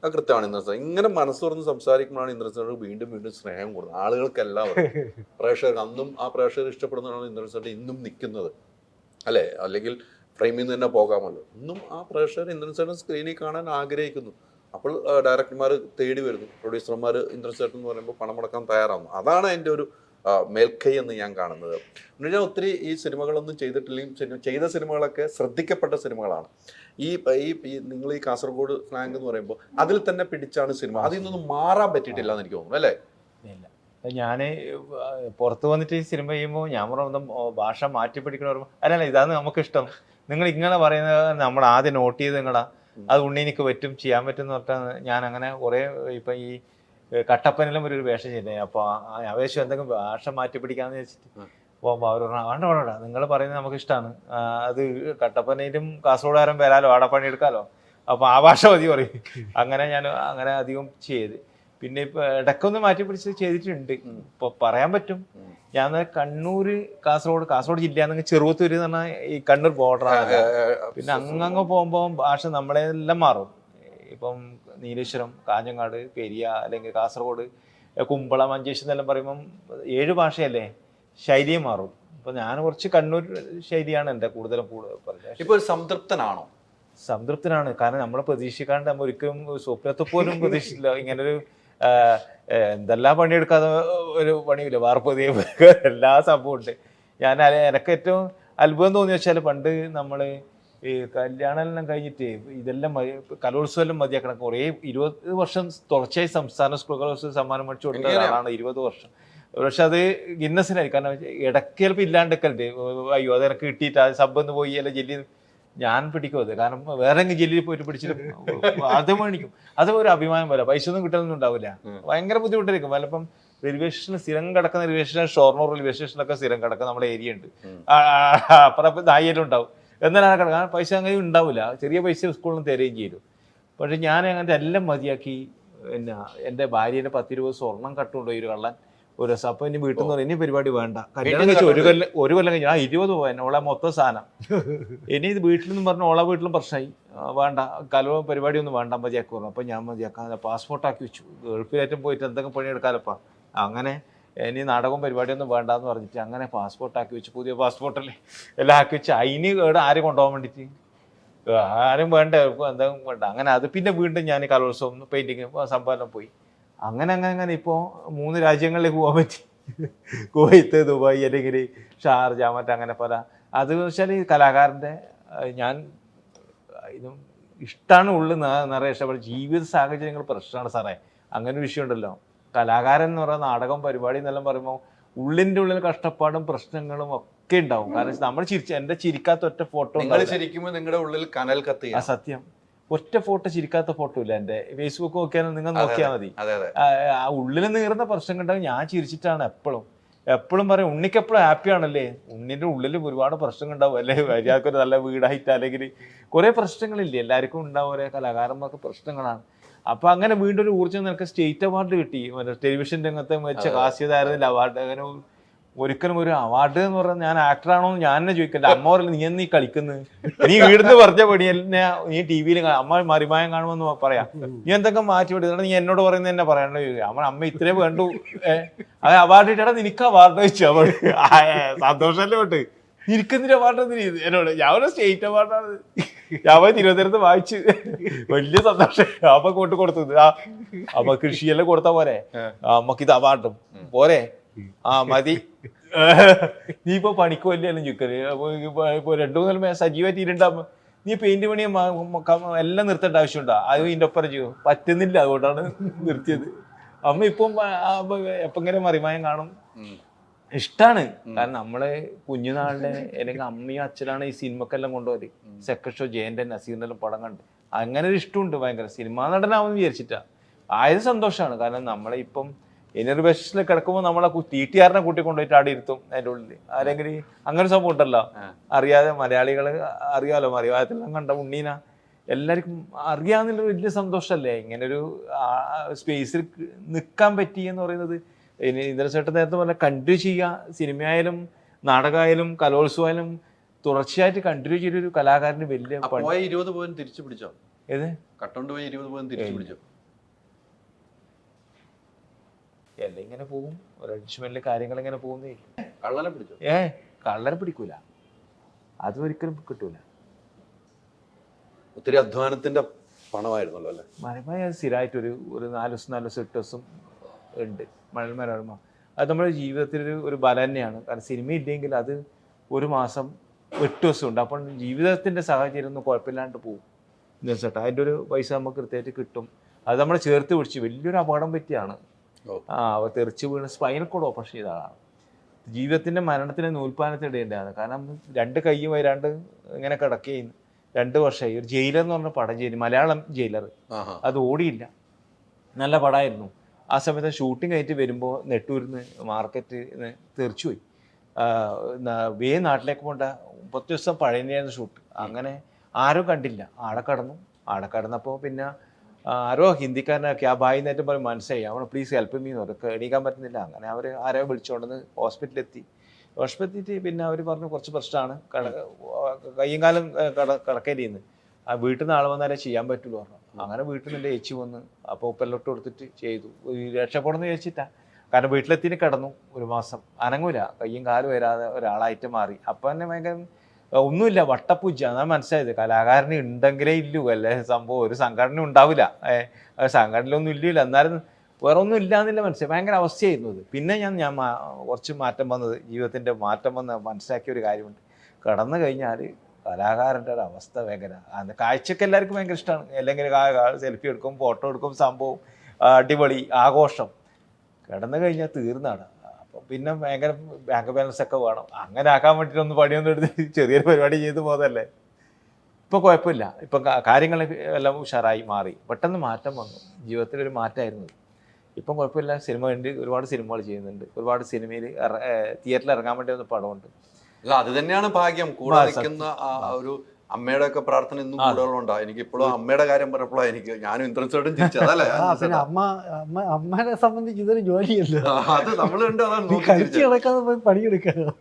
അത് കൃത്യമാണ്. ഇന്ദ്രൻസേട്ടൻ ഇങ്ങനെ മനസ്സ് തുറന്ന് സംസാരിക്കുമ്പോഴാണ് ഇന്ദ്രൻസേട്ടൻ വീണ്ടും വീണ്ടും സ്നേഹം കൂടുന്നത്. ആളുകൾക്ക് എല്ലാവർക്കും, പ്രേക്ഷകർക്ക് അന്നും ആ പ്രേക്ഷകർ ഇഷ്ടപ്പെടുന്നതാണ് ഇന്ദ്രൻസേട്ടൻ ഇന്നും നിൽക്കുന്നത്, അല്ലേ? അല്ലെങ്കിൽ ഫ്രെയിമിൽ നിന്ന് തന്നെ പോകാമല്ലോ. ഇന്നും ആ പ്രേക്ഷകർ ഇന്ദ്രൻസേട്ടൻ സ്ക്രീനിൽ കാണാൻ ആഗ്രഹിക്കുന്നു. അപ്പോൾ ഡയറക്ടർമാർ തേടി വരുന്നു, പ്രൊഡ്യൂസർമാർ ഇന്ദ്രൻസേട്ടൻ എന്ന് പറയുമ്പോൾ പണം മുടക്കാൻ തയ്യാറാവുന്നു. അതാണ് എൻ്റെ ഒരു മേൽക്കൈ എന്ന് ഞാൻ കാണുന്നത്. ഞാൻ ഒത്തിരി ഈ സിനിമകളൊന്നും ചെയ്തിട്ടില്ലെങ്കിൽ ചെയ്ത സിനിമകളൊക്കെ ശ്രദ്ധിക്കപ്പെട്ട സിനിമകളാണ്. ഈ നിങ്ങൾ ഈ കാസർഗോഡ് സ്ലാങ് എന്ന് പറയുമ്പോൾ അതിൽ തന്നെ പിടിച്ചാണ് സിനിമ. അതിൽ നിന്നൊന്നും മാറാൻ പറ്റിയിട്ടില്ല എന്ന് എനിക്ക് തോന്നുന്നു, അല്ലേ? ഇല്ല, ഞാൻ പുറത്ത് വന്നിട്ട് ഈ സിനിമ ചെയ്യുമ്പോൾ ഞാൻ പറഞ്ഞ ഭാഷ മാറ്റി പിടിക്കണ പറയുമ്പോൾ അല്ലല്ല ഇതാണ് നമുക്കിഷ്ടം, നിങ്ങൾ ഇങ്ങനെ പറയുന്നത് നമ്മൾ ആദ്യം നോട്ട് ചെയ്ത് നിങ്ങളാ അത് ഉണ്ണിനിക്ക് പറ്റും, ചെയ്യാൻ പറ്റും എന്ന് പറഞ്ഞാൽ ഞാൻ അങ്ങനെ കുറേ ഇപ്പം ഈ കട്ടപ്പനെല്ലാം ഒരു വേഷം ചെയ്തേ. അപ്പോൾ ആവേശം എന്തെങ്കിലും ഭാഷ മാറ്റി പിടിക്കാന്ന് വെച്ചിട്ട് പോകുമ്പോൾ അവർ പറഞ്ഞു വേണ്ട നിങ്ങൾ പറയുന്നത് നമുക്ക് ഇഷ്ടമാണ്, അത് കട്ടപ്പനയിലും കാസർഗോഡുകാരൻ വരാലോ, ആടെ പണിയെടുക്കാലോ, അപ്പോൾ ആ ഭാഷ മതി പറയും. അങ്ങനെ ഞാൻ അങ്ങനെ അധികം ചെയ്ത്. പിന്നെ ഇപ്പം ഇടയ്ക്കൊന്ന് മാറ്റി പിടിച്ച് ചെയ്തിട്ടുണ്ട്. ഇപ്പോൾ പറയാൻ പറ്റും. ഞാൻ കണ്ണൂർ കാസർഗോഡ് ജില്ലയാണെങ്കിൽ ചെറുവത്തൂര് എന്ന് പറഞ്ഞാൽ ഈ കണ്ണൂർ ബോർഡറാണ്. പിന്നെ അങ്ങ് പോകുമ്പോൾ ഭാഷ നമ്മളെല്ലാം മാറും. ഇപ്പം നീലേശ്വരം, കാഞ്ഞങ്ങാട്, പെരിയ അല്ലെങ്കിൽ കാസർഗോഡ്, കുമ്പള, മഞ്ചേശ്വരം എന്നെല്ലാം പറയുമ്പം 7 ഭാഷയല്ലേ, ശൈലിയും മാറും. അപ്പം ഞാൻ കുറച്ച് കണ്ണൂർ ശൈലിയാണ് എൻ്റെ കൂടുതലും പറഞ്ഞത്. ഇപ്പോൾ സംതൃപ്തനാണോ? സംതൃപ്തനാണ്. കാരണം നമ്മളെ പ്രതീക്ഷിക്കാണ്ട് നമ്മൾ ഒരിക്കലും സ്വപ്നത്തിൽ പോലും പ്രതീക്ഷിച്ചില്ല ഇങ്ങനൊരു എന്തെല്ലാം പണിയെടുക്കാതെ ഒരു പണിയില്ല, വാർപ്പതിയെ എല്ലാ സംഭവം ഉണ്ട്. എനിക്ക് ഏറ്റവും അത്ഭുതം തോന്നി വെച്ചാൽ പണ്ട് നമ്മൾ ഈ കല്യാണമെല്ലാം കഴിഞ്ഞിട്ട് ഇതെല്ലാം കലോത്സവം മതിയാക്കണം. കുറേ 20 വർഷം തുടർച്ചയായി സംസ്ഥാന സ്കൂൾ കലോത്സവ സമ്മാനം മേടിച്ചു കൊടുത്ത ഒരാളാണ്. 20 വർഷം. പക്ഷെ അത് ഗിന്നസിനായി. കാരണം ഇടയ്ക്ക് ചിലപ്പോൾ ഇല്ലാണ്ടൊക്കെ അയ്യോ അതെനിക്ക് കിട്ടിയിട്ട് അത് സബ്ബന്ന് പോയി അല്ല ജെല്ലി ഞാൻ പിടിക്കും. അത് കാരണം വേറെ എങ്കിലും ജെല്ലിൽ പോയിട്ട് പിടിച്ചിട്ട് അത് മേടിക്കും. അത് ഒരു അഭിമാനം പോലെ പൈസ ഒന്നും കിട്ടലൊന്നും ഉണ്ടാവില്ല. ഭയങ്കര ബുദ്ധിമുട്ടായിരിക്കും. പലപ്പം റെയിൽവേ സ്റ്റേഷനിൽ സ്ഥിരം കിടക്കുന്ന റെയിൽവേ സ്റ്റേഷൻ, ഷൊർണൂർ റെയിൽവേ സ്റ്റേഷനിലൊക്കെ സ്ഥിരം കിടക്കുന്ന നമ്മുടെ ഏരിയ ഉണ്ട്. അപ്പുറം നായലും ഉണ്ടാവും. എന്നാലാണ് കിടക്കാൻ പൈസ അങ്ങനെ ഉണ്ടാവില്ല. ചെറിയ പൈസ സ്കൂളിൽ നിന്ന് തരുകയും ചെയ്തു. പക്ഷെ ഞാൻ അങ്ങനത്തെ എല്ലാം മതിയാക്കി. പിന്നെ എൻ്റെ ഭാര്യേൻ്റെ 10-20 സ്വർണം കട്ടുകൊണ്ടുപോയി ഒരു കള്ളൻ ഒരു ദിവസം. അപ്പോൾ ഇനി വീട്ടിൽ നിന്ന് പറഞ്ഞു ഇനി പരിപാടി വേണ്ട, കല്യാണം കഴിച്ച് ഒരു കൊല്ലം കഴിഞ്ഞു 20 പോകാൻ ഓളെ മൊത്തം സാധനം ഇനി ഇത് വീട്ടിൽ നിന്ന് പറഞ്ഞു. ഓളെ വീട്ടിലും പ്രശ്നമായി, വേണ്ട കലോ പരിപാടിയൊന്നും വേണ്ട മതിയാക്കി പറഞ്ഞു. അപ്പോൾ ഞാൻ മതിയാക്കാൻ പാസ്പോർട്ടാക്കി വെച്ചു. ഗൾഫിലേറ്റം പോയിട്ട് എന്തെങ്കിലും പണിയെടുക്കാലപ്പാ. അങ്ങനെ ഇനി നാടകവും പരിപാടിയൊന്നും വേണ്ടാന്ന് പറഞ്ഞിട്ട് അങ്ങനെ പാസ്പോർട്ടാക്കി വെച്ചു. പുതിയ പാസ്പോർട്ടല്ലേ എല്ലാം ആക്കി വെച്ച്. അതിന് ഇവിടെ ആരും കൊണ്ടുപോകാൻ വേണ്ടിയിട്ട് ആരും വേണ്ട, എന്തെങ്കിലും വേണ്ട. അങ്ങനെ അത് പിന്നെ വീണ്ടും ഞാൻ കലോത്സവം പെയിൻറ്റിങ് സംഭവം പോയി. അങ്ങനെ ഇപ്പോൾ 3 രാജ്യങ്ങളിലേക്ക് പോകാൻ പറ്റി. കുവൈത്ത്, ദുബായ് അല്ലെങ്കിൽ ഷാർജ മറ്റങ്ങനെ പല. അത് വെച്ചാൽ ഈ കലാകാരൻ്റെ ഞാൻ ഇതും ഇഷ്ടമാണ്, ഉള്ളിൽ നിറയെ ഇഷ്ടപ്പെടും. ജീവിത സാഹചര്യങ്ങൾ പ്രശ്നമാണ് സാറേ. അങ്ങനെ ഒരു വിഷയമുണ്ടല്ലോ. കലാകാരൻ എന്ന് പറയുന്ന നാടകം പരിപാടി എന്നെല്ലാം പറയുമ്പോൾ ഉള്ളിൻ്റെ ഉള്ളിൽ കഷ്ടപ്പാടും പ്രശ്നങ്ങളും ഒക്കെ ഉണ്ടാവും. കാരണം നമ്മൾ എൻ്റെ ചിരിക്കാത്ത ഒറ്റ ഫോട്ടോ നിങ്ങൾ ശരിക്കും നിങ്ങളുടെ ഉള്ളിൽ കനൽ കത്തി. ആ സത്യം, ഒറ്റ ഫോട്ടോ ചിരിക്കാത്ത ഫോട്ടോ ഇല്ല. എൻ്റെ ഫേസ്ബുക്ക് നോക്കിയാൽ നിങ്ങൾ നോക്കിയാൽ മതി. ആ ഉള്ളിൽ നീറുന്ന പ്രശ്നം കണ്ടാൽ ഞാൻ ചിരിച്ചിട്ടാണ് എപ്പോഴും പറയും ഉണ്ണിക്ക് എപ്പോഴും ഹാപ്പി ആണല്ലേ. ഉണ്ണിൻ്റെ ഉള്ളിൽ ഒരുപാട് പ്രശ്നങ്ങൾ ഉണ്ടാവും അല്ലേ. വരിയാൾക്കൊരു നല്ല വീടായിട്ട് അല്ലെങ്കിൽ കുറേ പ്രശ്നങ്ങളില്ലേ, എല്ലാവർക്കും ഉണ്ടാവും. ഓരോ കലാകാരന്മാർക്ക് പ്രശ്നങ്ങളാണ്. അപ്പൊ അങ്ങനെ വീണ്ടും ഒരു ഊർജ്ജം നിനക്ക് സ്റ്റേറ്റ് അവാർഡ് കിട്ടി. ടെലിവിഷൻ രംഗത്തെ മികച്ച ഹാസ്യതാരത്തിന്റെ അവാർഡ്. അങ്ങനെ ഒരിക്കലും ഒരു അവാർഡ് എന്ന് പറഞ്ഞാൽ ഞാൻ ആക്ടറാണോ എന്ന് ഞാൻ തന്നെ ചോദിക്കണ്ട. അമ്മ പറയില്ല നീ എന്നീ കളിക്കുന്നത്, നീ വീടിന്ന് പറഞ്ഞ പടി എന്നെ നീ ടി വിയിൽ അമ്മ മറിമായം കാണുമെന്ന് പറയാം. നീ എന്തൊക്കെ മാറ്റി വിടുക, നീ എന്നോട് പറയുന്നത് തന്നെ പറയണ്ട. അമ്മ ഇത്രേ വേണ്ടു അത് അവാർഡ് കിട്ടാ നിനക്ക് അവാർഡ് വെച്ചു. അവൾ സന്തോഷമല്ലേ വിട്ട് നിനക്കെന്തിന്റെ അവാർഡ് എന്നോട്. ഞാൻ സ്റ്റേറ്റ് അവാർഡാണ്. ഞാൻ തിരുവനന്തപുരത്ത് വായിച്ച് വലിയ സന്തോഷം. അമ്മ കൊണ്ട് കൊടുത്തത് അമ്മ കൃഷിയെല്ലാം കൊടുത്ത പോരെ, അമ്മക്ക് ഇത് അവാർഡും പോരെ, ആ മതി. നീ ഇപ്പൊ പണിക്ക് വലിയ ചുക്കല് ഇപ്പൊ 2-3 സജീവമായിട്ട് ഇരുണ്ടാകുമ്പോ നീ പെയിന്റ് പണിയും എല്ലാം നിർത്തേണ്ട ആവശ്യമുണ്ടോ? അത് ഇതിന്റെ ഒപ്പം ചെയ്യും പറ്റുന്നില്ല, അതുകൊണ്ടാണ് നിർത്തിയത്. അമ്മ ഇപ്പം എപ്പം ഇങ്ങനെ മറിമായം കാണും. ഇഷ്ടാണ്. കാരണം നമ്മളെ കുഞ്ഞുനാളിലെ അല്ലെങ്കിൽ അമ്മയും അച്ഛനാണ് ഈ സിനിമക്കെല്ലാം കൊണ്ടുപോയി. സെക്കൻഡ് ഷോ ജയന്റെ നസീറിന്റെ എല്ലാം പടം കണ്ട് അങ്ങനെ ഒരു ഇഷ്ടമുണ്ട് ഭയങ്കര. സിനിമാ നടനാവെന്ന് വിചാരിച്ചിട്ടാ ആയത് സന്തോഷമാണ്. കാരണം നമ്മളെ ഇപ്പം ഇനർ ബസ്സിൽ കിടക്കുമ്പോൾ നമ്മളെ TTR കൂട്ടിക്കൊണ്ടുപോയിട്ട് ആടെ ഇരുത്തും അതിൻ്റെ ഉള്ളിൽ. അല്ലെങ്കിൽ അങ്ങനെ സംഭവം ഉണ്ടല്ലോ, അറിയാതെ മലയാളികൾ അറിയാലോ, മറിവാദത്തിലെല്ലാം കണ്ട ഉണ്ണീന എല്ലാവർക്കും അറിയാവുന്നൊരു വലിയ സന്തോഷമല്ലേ ഇങ്ങനൊരു സ്പേസിൽ നിൽക്കാൻ പറ്റി എന്ന് പറയുന്നത്. ഇനി ഇന്ദ്രൻസേട്ടൻ നേരത്തെ പോലെ കണ്ടിന്യൂ ചെയ്യുക, സിനിമയായാലും നാടകമായാലും കലോത്സവമായാലും തുടർച്ചയായിട്ട് കണ്ടിന്യൂ ചെയ്തൊരു കലാകാരന് വലിയ 20 പോയിന്റ് തിരിച്ചു പിടിച്ചോ? ഏത് കട്ടോണ്ട് പോയി 20 പോയിന്റ് തിരിച്ചു പിടിച്ചോ? എല്ലാം ഇങ്ങനെ പോകും, ഒരു അഡ്ജസ്റ്റ്മെന്റിൽ കാര്യങ്ങൾ ഇങ്ങനെ പോകുന്നേ. കള്ളനെ പിടിച്ചോ? കള്ളനെ പിടിക്കൂല, അത് ഒരിക്കലും കിട്ടൂല. ഒത്തിരി അധ്വാനത്തിന്റെ പണമായിരുന്നല്ലോ അല്ലേ? മലമയ സ്ഥിരമായിട്ട് ഒരു 4 ദിവസം 8 ദിവസം ഉണ്ട് മനോരമ. അത് നമ്മുടെ ജീവിതത്തിൽ ഒരു ബലം തന്നെയാണ്. കാരണം സിനിമ ഇല്ലെങ്കിൽ അത് 1 മാസം 8 ദിവസം ഉണ്ട്. അപ്പോൾ ജീവിതത്തിന്റെ സാഹചര്യം ഒന്നും കുഴപ്പമില്ലാണ്ട് പോകും. ചേട്ടാ അതിൻ്റെ ഒരു പൈസ നമുക്ക് കൃത്യമായിട്ട് കിട്ടും. അത് നമ്മളെ ചേർത്ത് പിടിച്ച് വലിയൊരു അപകടം പറ്റിയാണ്. തെറിച്ച് വീണ് സ്പൈനൽ കോഡ് ഓപ്പറേഷൻ ചെയ്ത ആളാണ്. ജീവിതത്തിന്റെ മരണത്തിന് നൂൽപ്പാനത്തിടേണ്ടതാണ്. കാരണം 2 കൈയും വരാണ്ട് ഇങ്ങനെ കിടക്കുകയും 2 വർഷമായി. ഒരു ജയിലർ എന്ന് പറഞ്ഞ പടം ചെയ്തു, മലയാളം ജയിലർ. അത് ഓടിയില്ല, നല്ല പടമായിരുന്നു. ആ സമയത്ത് ഷൂട്ടിംഗ് കഴിഞ്ഞിട്ട് വരുമ്പോൾ നെട്ടൂരിന്ന് മാർക്കറ്റിന്ന് തെറിച്ചുപോയി. നാട്ടിലേക്ക് പോകേണ്ട 10 ദിവസം പഴയനെയായിരുന്നു ഷൂട്ട്. അങ്ങനെ ആരും കണ്ടില്ല, ആടെ കടന്നപ്പോൾ പിന്നെ ആരോ ഹിന്ദിക്കാരനൊക്കെ ആ ബായി നേരത്തെ പറയും മനസ്സിലായി, അവൾ പ്ലീസ് ഹെൽപ്പ് മീ എന്ന് പറയും. എണീക്കാൻ പറ്റുന്നില്ല. അങ്ങനെ അവർ ആരോ വിളിച്ചുകൊണ്ടെന്ന് ഹോസ്പിറ്റലിലെത്തി. പിന്നെ അവർ പറഞ്ഞു കുറച്ച് പ്രശ്നമാണ്, കയ്യും കാലം കടക്കലിന്ന് ആ വീട്ടിൽ നിന്ന് ആൾ വന്നാലേ ചെയ്യാൻ പറ്റുള്ളൂ പറഞ്ഞു. അങ്ങനെ വീട്ടിൽ നിന്ന് എൻ്റെ ഏച്ചി വന്ന് അപ്പോൾ ഉപ്പെല്ലോട്ട് കൊടുത്തിട്ട് ചെയ്തു. രക്ഷപ്പെടുന്നു ചോദിച്ചിട്ടാ. കാരണം വീട്ടിലെത്തിന് കിടന്നു 1 മാസം, അനങ്ങൂല, കയ്യും കാലും വരാതെ ഒരാളായിട്ട് മാറി. അപ്പം തന്നെ ഭയങ്കര ഒന്നുമില്ല, വട്ടപ്പൂജ. അതാണ് മനസ്സിലായത്. കലാകാരന് ഉണ്ടെങ്കിലേ ഇല്ലൂ അല്ലേ സംഭവം. ഒരു സംഘടന ഉണ്ടാവില്ല, സംഘടനയിലൊന്നും ഇല്ല, എന്നാലും വേറെ ഒന്നും ഇല്ല എന്നില്ല മനസ്സിലായി. ഭയങ്കര അവസ്ഥയായിരുന്നു അത്. പിന്നെ ഞാൻ കുറച്ച് മാറ്റം വന്നത്, ജീവിതത്തിൻ്റെ മാറ്റം വന്ന് മനസ്സിലാക്കിയ ഒരു കാര്യമുണ്ട്. കടന്നു കഴിഞ്ഞാൽ കലാകാരൻ്റെ ഒരു അവസ്ഥ ഭയങ്കര കാഴ്ചക്ക് എല്ലാവർക്കും ഭയങ്കര ഇഷ്ടമാണ്. അല്ലെങ്കിൽ സെൽഫി എടുക്കും, ഫോട്ടോ എടുക്കും, സംഭവം അടിപൊളി ആഘോഷം. കിടന്നു കഴിഞ്ഞാൽ തീർന്നാണ്. അപ്പം പിന്നെ ഭയങ്കര ബാങ്ക് ബാലൻസ് ഒക്കെ വേണം. അങ്ങനെ ആക്കാൻ വേണ്ടിയിട്ടൊന്ന് പണിയൊന്നും എടുത്ത് ചെറിയൊരു പരിപാടി ചെയ്ത് പോകുന്നതല്ലേ. ഇപ്പം കുഴപ്പമില്ല, ഇപ്പം കാര്യങ്ങൾ എല്ലാം ഉഷാറായി മാറി. പെട്ടെന്ന് മാറ്റം വന്നു, ജീവിതത്തിലൊരു മാറ്റമായിരുന്നു. ഇപ്പം കുഴപ്പമില്ല, സിനിമ ഉണ്ട്, ഒരുപാട് സിനിമകൾ ചെയ്യുന്നുണ്ട്. ഒരുപാട് സിനിമയിൽ തിയേറ്ററിൽ ഇറങ്ങാൻ വേണ്ടി ഒന്ന് പടമുണ്ട്. അല്ല അത് തന്നെയാണ് ഭാഗ്യം. കൂടെ നിൽക്കുന്ന ഒരു അമ്മയുടെ ഒക്കെ പ്രാർത്ഥന ഇന്നും കൂടുതലുണ്ടാവും. എനിക്ക് ഇപ്പോഴും അമ്മയുടെ കാര്യം പറഞ്ഞപ്പോഴാണ് എനിക്ക് ഞാനും ഇന്ദ്രൻസേട്ടും ചിരിച്ചതല്ലേ. പിന്നെ അമ്മനെ സംബന്ധിച്ച് ഇതൊരു ജോലിയല്ലോ, അത് നമ്മളുണ്ട്, കിടക്കാതെ പോയി പണിയെടുക്കുക.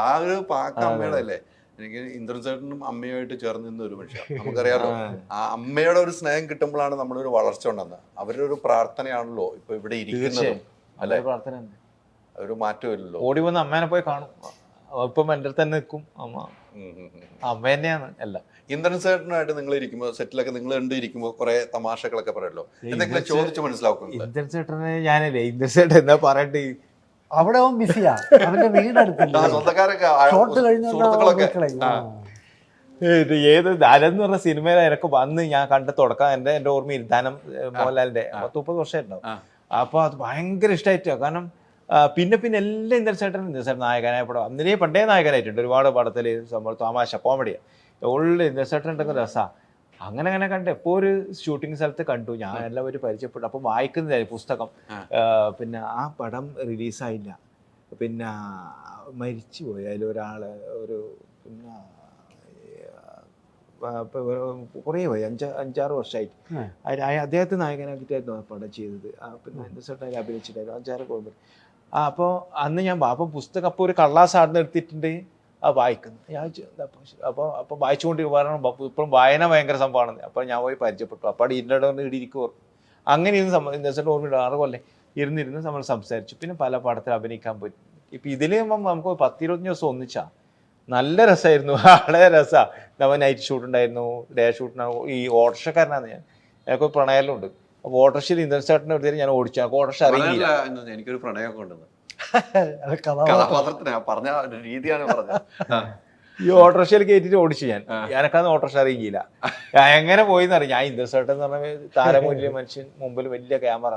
ആ ഒരു പാക്ക അമ്മയുടെ അല്ലേ. എനിക്ക് ഇന്ദ്രൻസേട്ടനും അമ്മയുമായിട്ട് ചേർന്ന് നിന്ന ഒരു മനുഷ്യൻ. നമുക്കറിയാലോ, ആ അമ്മയുടെ ഒരു സ്നേഹം കിട്ടുമ്പോഴാണ് നമ്മളൊരു വളർച്ച ഉണ്ടെന്ന്. അവരുടെ ഒരു പ്രാർത്ഥനയാണല്ലോ ഇപ്പൊ ഇവിടെ ഇരിക്കുന്നത് അല്ലെ. പ്രാർത്ഥന ഒരു മാറ്റമില്ലല്ലോ. ഓടി വന്ന് അമ്മേനെ പോയി കാണും. ഇപ്പം എൻ്റെ അടുത്ത് തന്നെ നിൽക്കും അമ്മ. അമ്മ തന്നെയാണ് എല്ലാം. ഇന്ദ്രൻസേട്ടനായിട്ട് നിങ്ങൾ ഇരിക്കുമ്പോൾ സെറ്റിലൊക്കെ നിങ്ങൾ ഇരിക്കുമ്പോൾ കുറെ തമാശകളൊക്കെ പറയല്ലോ, എന്തെങ്കിലും ചോദിച്ചു മനസ്സിലാക്കുന്നു. ഇന്ദ്രൻസേട്ടനെ ഞാനല്ലേ, ഇന്ദ്രൻസേട്ടൻ എന്താ പറയണ്ടേ, അവിടെ അവൻ ബിസിയാ, അവന്റെ വീടടുത്തില്ല, സ്വന്തക്കാരൊക്കെ ഏത് ധനം പറഞ്ഞ സിനിമയിൽ എനക്ക് വന്ന് ഞാൻ കണ്ട് തുടക്കം എൻ്റെ ഓർമ്മയിൽ ധനം മോഹൻലാലിന്റെ 30 വർഷമായിട്ടുണ്ടാവും. അപ്പൊ അത് ഭയങ്കര ഇഷ്ടമായിട്ടാ. കാരണം പിന്നെ എല്ലാം ഇന്ദ്രൻ നായകനായ പടം അന്നേ പണ്ടേ നായകനായിട്ടുണ്ട് ഒരുപാട് പടത്തിൽ സംഭവം തമാശ കോമഡിയാണ് ഉള്ള ഇന്ദ്രൻ ഉണ്ടെങ്കിൽ രസമാണ് അങ്ങനെ കണ്ട് എപ്പോൾ ഒരു ഷൂട്ടിംഗ് സ്ഥലത്ത് കണ്ടു ഞാൻ എല്ലാവരും പരിചയപ്പെട്ടു അപ്പോൾ വായിക്കുന്നതായി പുസ്തകം പിന്നെ ആ പടം റിലീസായില്ല പിന്നെ മരിച്ചുപോയി അതിലൊരാൾ ഒരു പിന്നെ കുറേ പോയി 5-6 വർഷമായിട്ട് അദ്ദേഹത്തെ നായകനാക്കിയിട്ടായിരുന്നു ആ പടം ചെയ്തത് പിന്നെ ഇന്ദ്രൻ അഭിനയിച്ചിട്ടായിരുന്നു 5-6 കുടുംബം അപ്പോൾ അന്ന് ഞാൻ അപ്പം പുസ്തകം അപ്പോൾ ഒരു കള്ളാസ് ആടുന്ന് എടുത്തിട്ടുണ്ട് വായിക്കുന്നു ഞാൻ അപ്പോൾ വായിച്ചുകൊണ്ട് പറയണം ഇപ്പോഴും വായന ഭയങ്കര സംഭവമാണ് അപ്പോൾ ഞാൻ പോയി പരിചയപ്പെട്ടു അപ്പോൾ ഇന്നോട് ഇടിയിരിക്കും അങ്ങനെ ഇരുന്ന് ഇന്ദ്രൻ ഓർമ്മ 6 കൊല്ലം ഇരുന്നിരുന്ന് നമ്മൾ സംസാരിച്ചു പിന്നെ പല പടത്തിൽ അഭിനയിക്കാൻ പോയി ഇപ്പം ഇതിൽ നമുക്ക് 10-20 ദിവസം ഒന്നിച്ചാ നല്ല രസമായിരുന്നു വളരെ രസമാണ് നമ്മൾ നൈറ്റ് ഷൂട്ട് ഉണ്ടായിരുന്നു ഡേ ഷൂട്ടിനാണ് ഈ ഓട്ടോറിക്ഷക്കാരനാണ് ഞാൻ എനിക്ക് പ്രണയലുണ്ട് അപ്പോൾ ഓട്ടോറിക്ഷയിൽ ഇന്ദ്രൻ ചേട്ടൻ്റെ അടുത്തേക്ക് ഞാൻ ഓടിച്ചു ഓട്ടോറിക്ഷ അറിയില്ല എനിക്കൊരു പ്രണയമൊക്കെ ഉണ്ടെന്ന് കഥാപാത്രത്തിന് പറഞ്ഞ രീതിയാണ് പറഞ്ഞത് ഈ ഓട്ടോറിക്ഷയിൽ കയറ്റിട്ട് ഓടിച്ചു ഞാനൊക്കെ ഓട്ടോറിക്ഷ അറിയില്ല എങ്ങനെ പോയിന്നറിയാം ഞാൻ ഇന്ദ്രൻ ചേട്ടൻ എന്ന് പറഞ്ഞ താരമൂല്യ മനുഷ്യൻ മുമ്പിൽ വലിയ ക്യാമറ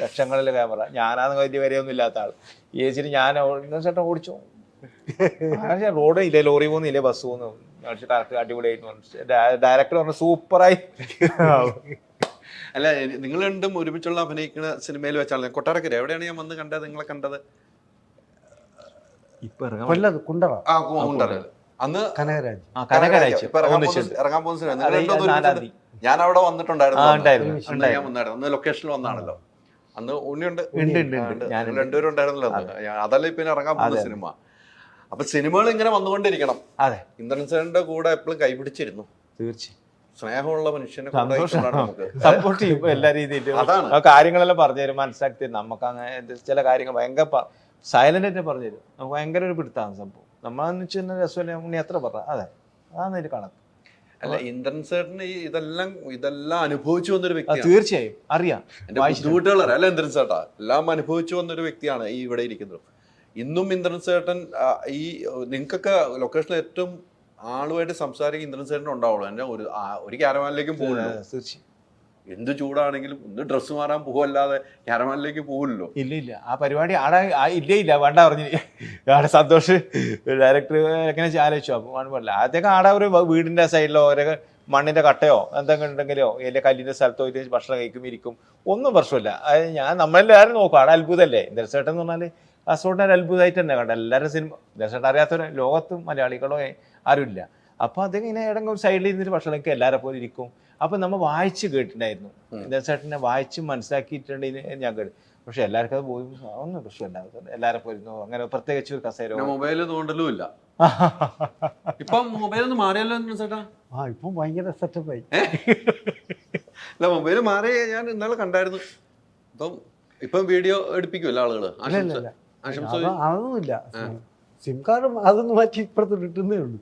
ലക്ഷങ്ങളിലെ ക്യാമറ ഞാനാന്ന് വലിയ വരെയൊന്നും ഇല്ലാത്ത ആൾ ഏച്ചിട്ട് ഞാൻ ഇന്ദ്രൻ ചേട്ടൻ ഓടിച്ചു റോഡ് ഇല്ല ലോറി പോകുന്നില്ലേ ബസ് പോകുന്നു കറക്റ്റ് അടിപൊളിയായിട്ട് ഡയറക്ടർ പറഞ്ഞു സൂപ്പറായി അല്ല നിങ്ങൾ രണ്ടും ഒരുമിച്ചുള്ള അഭിനയിക്കുന്ന സിനിമയിൽ വെച്ചാണ് കൊട്ടാരക്കര എവിടെയാണ് ഞാൻ വന്ന് കണ്ടത് നിങ്ങളെ കണ്ടത് അന്ന് കനകരാജ് ഇറങ്ങാൻ പോകുന്ന സിനിമ ഞാൻ അവിടെ വന്നിട്ടുണ്ടായിരുന്നു ഞാൻ വന്നായിരുന്നു അന്ന് ലൊക്കേഷനിൽ വന്നാണല്ലോ അന്ന് ഉണ്ണിയുണ്ട് രണ്ടുപേരും ഉണ്ടായിരുന്നല്ലോ അതല്ല പിന്നെ ഇറങ്ങാൻ പോകുന്ന സിനിമ അപ്പൊ സിനിമകൾ ഇങ്ങനെ വന്നുകൊണ്ടിരിക്കണം അതെ ഇന്ദ്രൻ സാറിന്റെ കൂടെ എപ്പോഴും കൈപിടിച്ചിരുന്നു തീർച്ചയായും സ്നേഹമുള്ള മനുഷ്യനെ സപ്പോർട്ട് ചെയ്യും എല്ലാ രീതിയിലും ആ കാര്യങ്ങളെല്ലാം പറഞ്ഞുതരും മനസ്സിലാക്കി തരും നമുക്ക് അങ്ങനെ ചില കാര്യങ്ങൾ ഭയങ്കര സൈലന്റ് ആയിട്ട് പറഞ്ഞുതരും നമുക്ക് ഭയങ്കര ഒരു പിടുത്താണ് സംഭവം നമ്മളെന്ന് വെച്ചാൽ രസമല്ലേ ഉണ്ണി എത്ര പറഞ്ഞ അതെ അതാണ് ഒരു കണക്ക് അല്ല ഇന്ദ്രൻ സാറിന് ഇതെല്ലാം അനുഭവിച്ചു വന്നൊരു വ്യക്തിയാണ് തീർച്ചയായും അറിയാം എന്റെ ബുദ്ധിമുട്ടുകൾ അല്ല ഇന്ദ്രൻ ചേട്ടാ എല്ലാം അനുഭവിച്ചു വന്നൊരു വ്യക്തിയാണ് ഈ ഇവിടെ ഇരിക്കുന്നത് ഇന്നും ഇന്ദ്രൻ ചേട്ടൻ ഈ നിങ്ങൾക്കൊക്കെ ലൊക്കേഷനിൽ ഏറ്റവും ആളുമായിട്ട് സംസാരിക്കും ഇന്ദ്രൻ ചേട്ടൻ ഉണ്ടാവുള്ളൂ എന്നെ ഒരു ക്യാരവാനിലേക്കും പോകില്ല എന്ത് ചൂടാണെങ്കിലും ഒന്ന് ഡ്രസ്സ് മാറാൻ പോവല്ലാതെ ക്യാരവാനിലേക്ക് പോകില്ലല്ലോ ഇല്ല ആ പരിപാടി ആടെ ഇല്ല വേണ്ട പറഞ്ഞു ആടെ സന്തോഷ് ഡയറക്ടർ എങ്ങനെ ആലോചിച്ചു അപ്പം പറഞ്ഞില്ല ആദ്യമൊക്കെ ആടെ ഒരു വീടിന്റെ സൈഡിലോ ഒരു മണ്ണിന്റെ കട്ടയോ എന്തെങ്കിലും ഉണ്ടെങ്കിലോ അല്ലെങ്കിൽ കല്ലിന്റെ സ്ഥലത്തോ ഇത് ഭക്ഷണം കഴിക്കും ഇരിക്കും ഒന്നും പ്രശ്നമില്ല നമ്മളെല്ലാവരും നോക്കും ആടെ അത്ഭുതമല്ലേ ഇന്ദ്രൻ ചേട്ടൻ എന്ന് പറഞ്ഞാൽ കാസർഗോഡിനെ ഒരു അത്ഭുതമായിട്ട് തന്നെ കണ്ട എല്ലാവരും സിനിമ ഇന്ദ്രൻ അറിയാത്തവർ ലോകത്തും മലയാളികളോ ആരുമില്ല അപ്പോൾ അദ്ദേഹം ഇങ്ങനെ ഏതെങ്കിലും സൈഡിൽ ഇരുന്നിട്ട് ഭക്ഷണം കഴിക്കും എല്ലാവരെ പോലെ ഇരിക്കും അപ്പം നമ്മൾ വായിച്ച് കേട്ടിട്ടുണ്ടായിരുന്നു ഇന്ദ്രൻ ചേട്ടനെ വായിച്ച് മനസ്സിലാക്കിയിട്ടുണ്ട് ഞാൻ കേട്ടു പക്ഷെ എല്ലാവർക്കും അത് പോയി ഒന്നും പ്രശ്നമില്ല എല്ലാവരെ പോയിരുന്നു അങ്ങനെ പ്രത്യേകിച്ച് ഒരു കസേര മൊബൈൽ തോണ്ടലും ഇല്ല ഇപ്പം മൊബൈൽ ഒന്ന് മാറിയല്ലോ ചേട്ടാ ഇപ്പം ഭയങ്കര സെറ്റപ്പായി അല്ല മൊബൈൽ മാറി ഞാൻ ഇന്നലെ കണ്ടായിരുന്നു ഇപ്പം വീഡിയോ എടുപ്പിക്കുമല്ലോ ആളുകള് അതൊന്നുമില്ല സിം കാർഡ് അതൊന്നും മാറ്റി ഇപ്പുറത്ത് കിട്ടുന്നേ ഉള്ളൂ